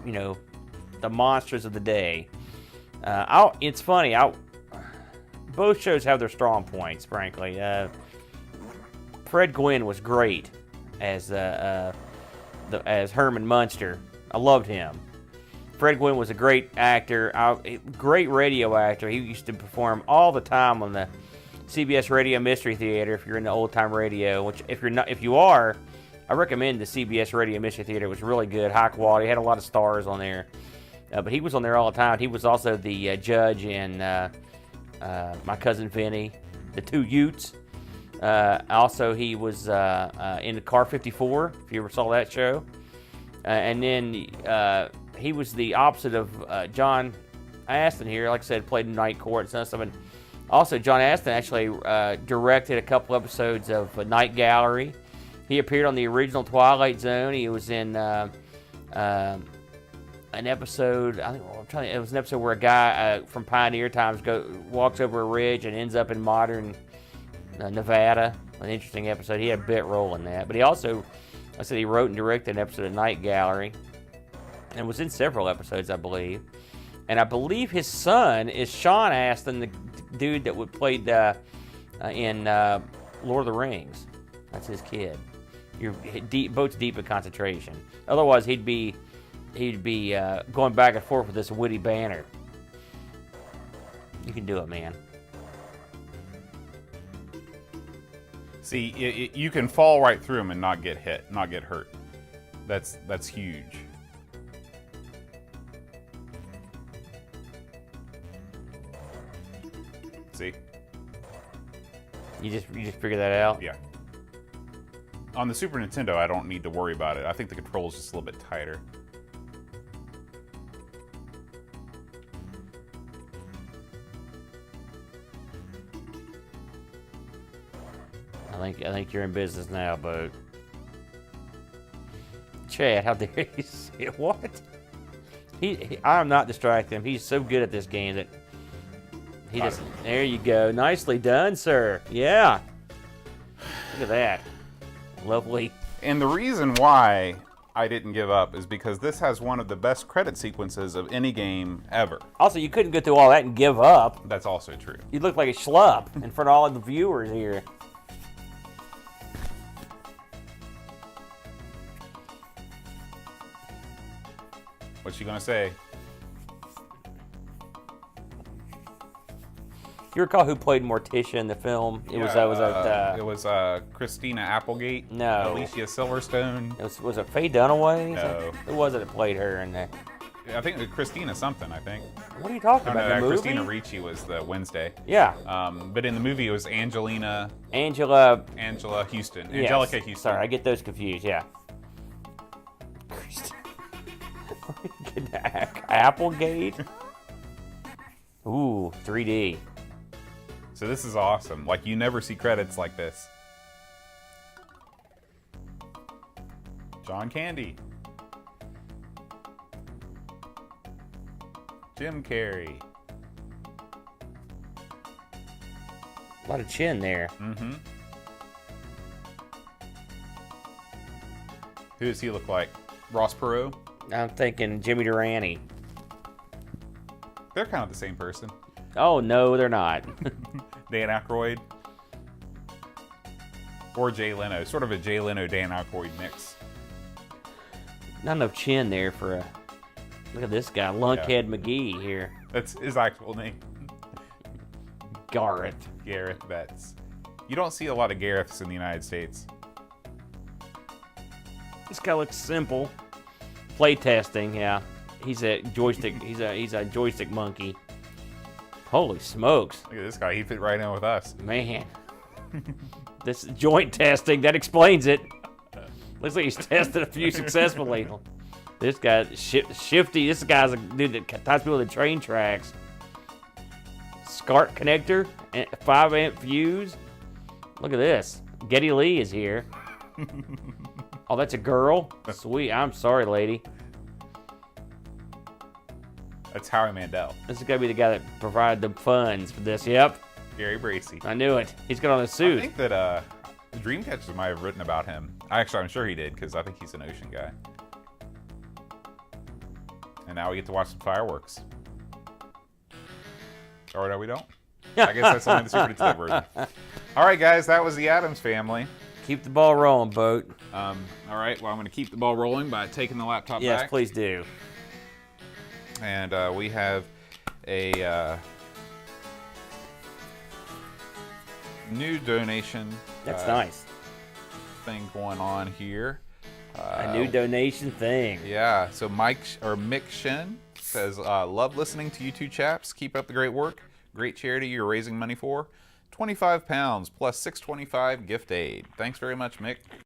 you know, the monsters of the day. It's funny. Both shows have their strong points, frankly. Fred Gwynn was great as Herman Munster. I loved him. Fred Gwynn was a great actor, great radio actor. He used to perform all the time on the CBS Radio Mystery Theater. If you're into old time radio, which if you are, I recommend the CBS Radio Mystery Theater. It was really good, high quality. It had a lot of stars on there, but he was on there all the time. He was also the judge in My Cousin Vinny, The Two Utes. Also, he was in the Car 54. If you ever saw that show, and then he was the opposite of John Astin here. Like I said, played in Night Court and stuff. And also, John Astin actually directed a couple episodes of Night Gallery. He appeared on the original Twilight Zone. He was in an episode. It was an episode where a guy from Pioneer Times walks over a ridge and ends up in modern Nevada. An interesting episode. He had a bit role in that. But he also, he wrote and directed an episode of Night Gallery. and was in several episodes, I believe. And I believe his son is Sean Astin, the dude that played in Lord of the Rings. That's his kid. You're both deep in concentration. Otherwise, he'd be going back and forth with this witty banner. You can do it, man. See, you can fall right through them and not get hit, not get hurt. That's huge. See? You just figure that out? Yeah. On the Super Nintendo, I don't need to worry about it. I think the control's just a little bit tighter. I think you're in business now, Boat. Chad, how dare you say it? What? I'm not distracting him. He's so good at this game that he just. There you go. Nicely done, sir. Yeah. Look at that. Lovely. And the reason why I didn't give up is because this has one of the best credit sequences of any game ever. Also, you couldn't go through all that and give up. That's also true. You look like a schlub in front of all of the viewers here. What's she gonna say? You recall who played Morticia in the film? It was Christina Applegate. No. Alicia Silverstone. Was it Faye Dunaway? No. Who was it that played her in there? I think it was Christina something. I think. What are you talking about? The movie? Christina Ricci was the Wednesday. Yeah. But in the movie, it was Angela Houston. Yes. Angelica Houston. Sorry, I get those confused. Yeah. Applegate. Ooh, 3D. So this is awesome. Like, you never see credits like this. John Candy. Jim Carrey. A lot of chin there. Mm-hmm. Who does he look like? Ross Perot? I'm thinking Jimmy Durante. They're kind of the same person. Oh, no, they're not. Dan Aykroyd. Or Jay Leno. Sort of a Jay Leno, Dan Aykroyd mix. Not enough chin there for a... Look at this guy, Lunkhead McGee here. That's his actual name. Gareth. Gareth Betts. You don't see a lot of Gareths in the United States. This guy looks simple. Playtesting, yeah. He's a joystick. He's a joystick monkey. Holy smokes! Look at this guy. He fit right in with us. Man, this joint testing that explains it. Looks like he's tested a few successfully. This guy shifty. This guy's a dude that ties people to train tracks. SCART connector and 5-amp fuse. Look at this. Geddy Lee is here. Oh, that's a girl? Sweet. I'm sorry, lady. That's Howie Mandel. This is going to be the guy that provided the funds for this. Yep. Gary Bracey. I knew it. He's got on a suit. I think that Dreamcatcher might have written about him. Actually, I'm sure he did, because I think he's an ocean guy. And now we get to watch some fireworks. Or no, we don't. I guess that's only the Super Nintendo version. All right, guys, that was the Addams Family. Keep the ball rolling, Boat. All right, well, I'm going to keep the ball rolling by taking the laptop back. Yes, please do. And we have a new donation. That's nice. Thing going on here. A new donation thing. Yeah, so Mick Shin says, love listening to you two chaps. Keep up the great work. Great charity you're raising money for. £25 plus $6.25 gift aid. Thanks very much, Mick.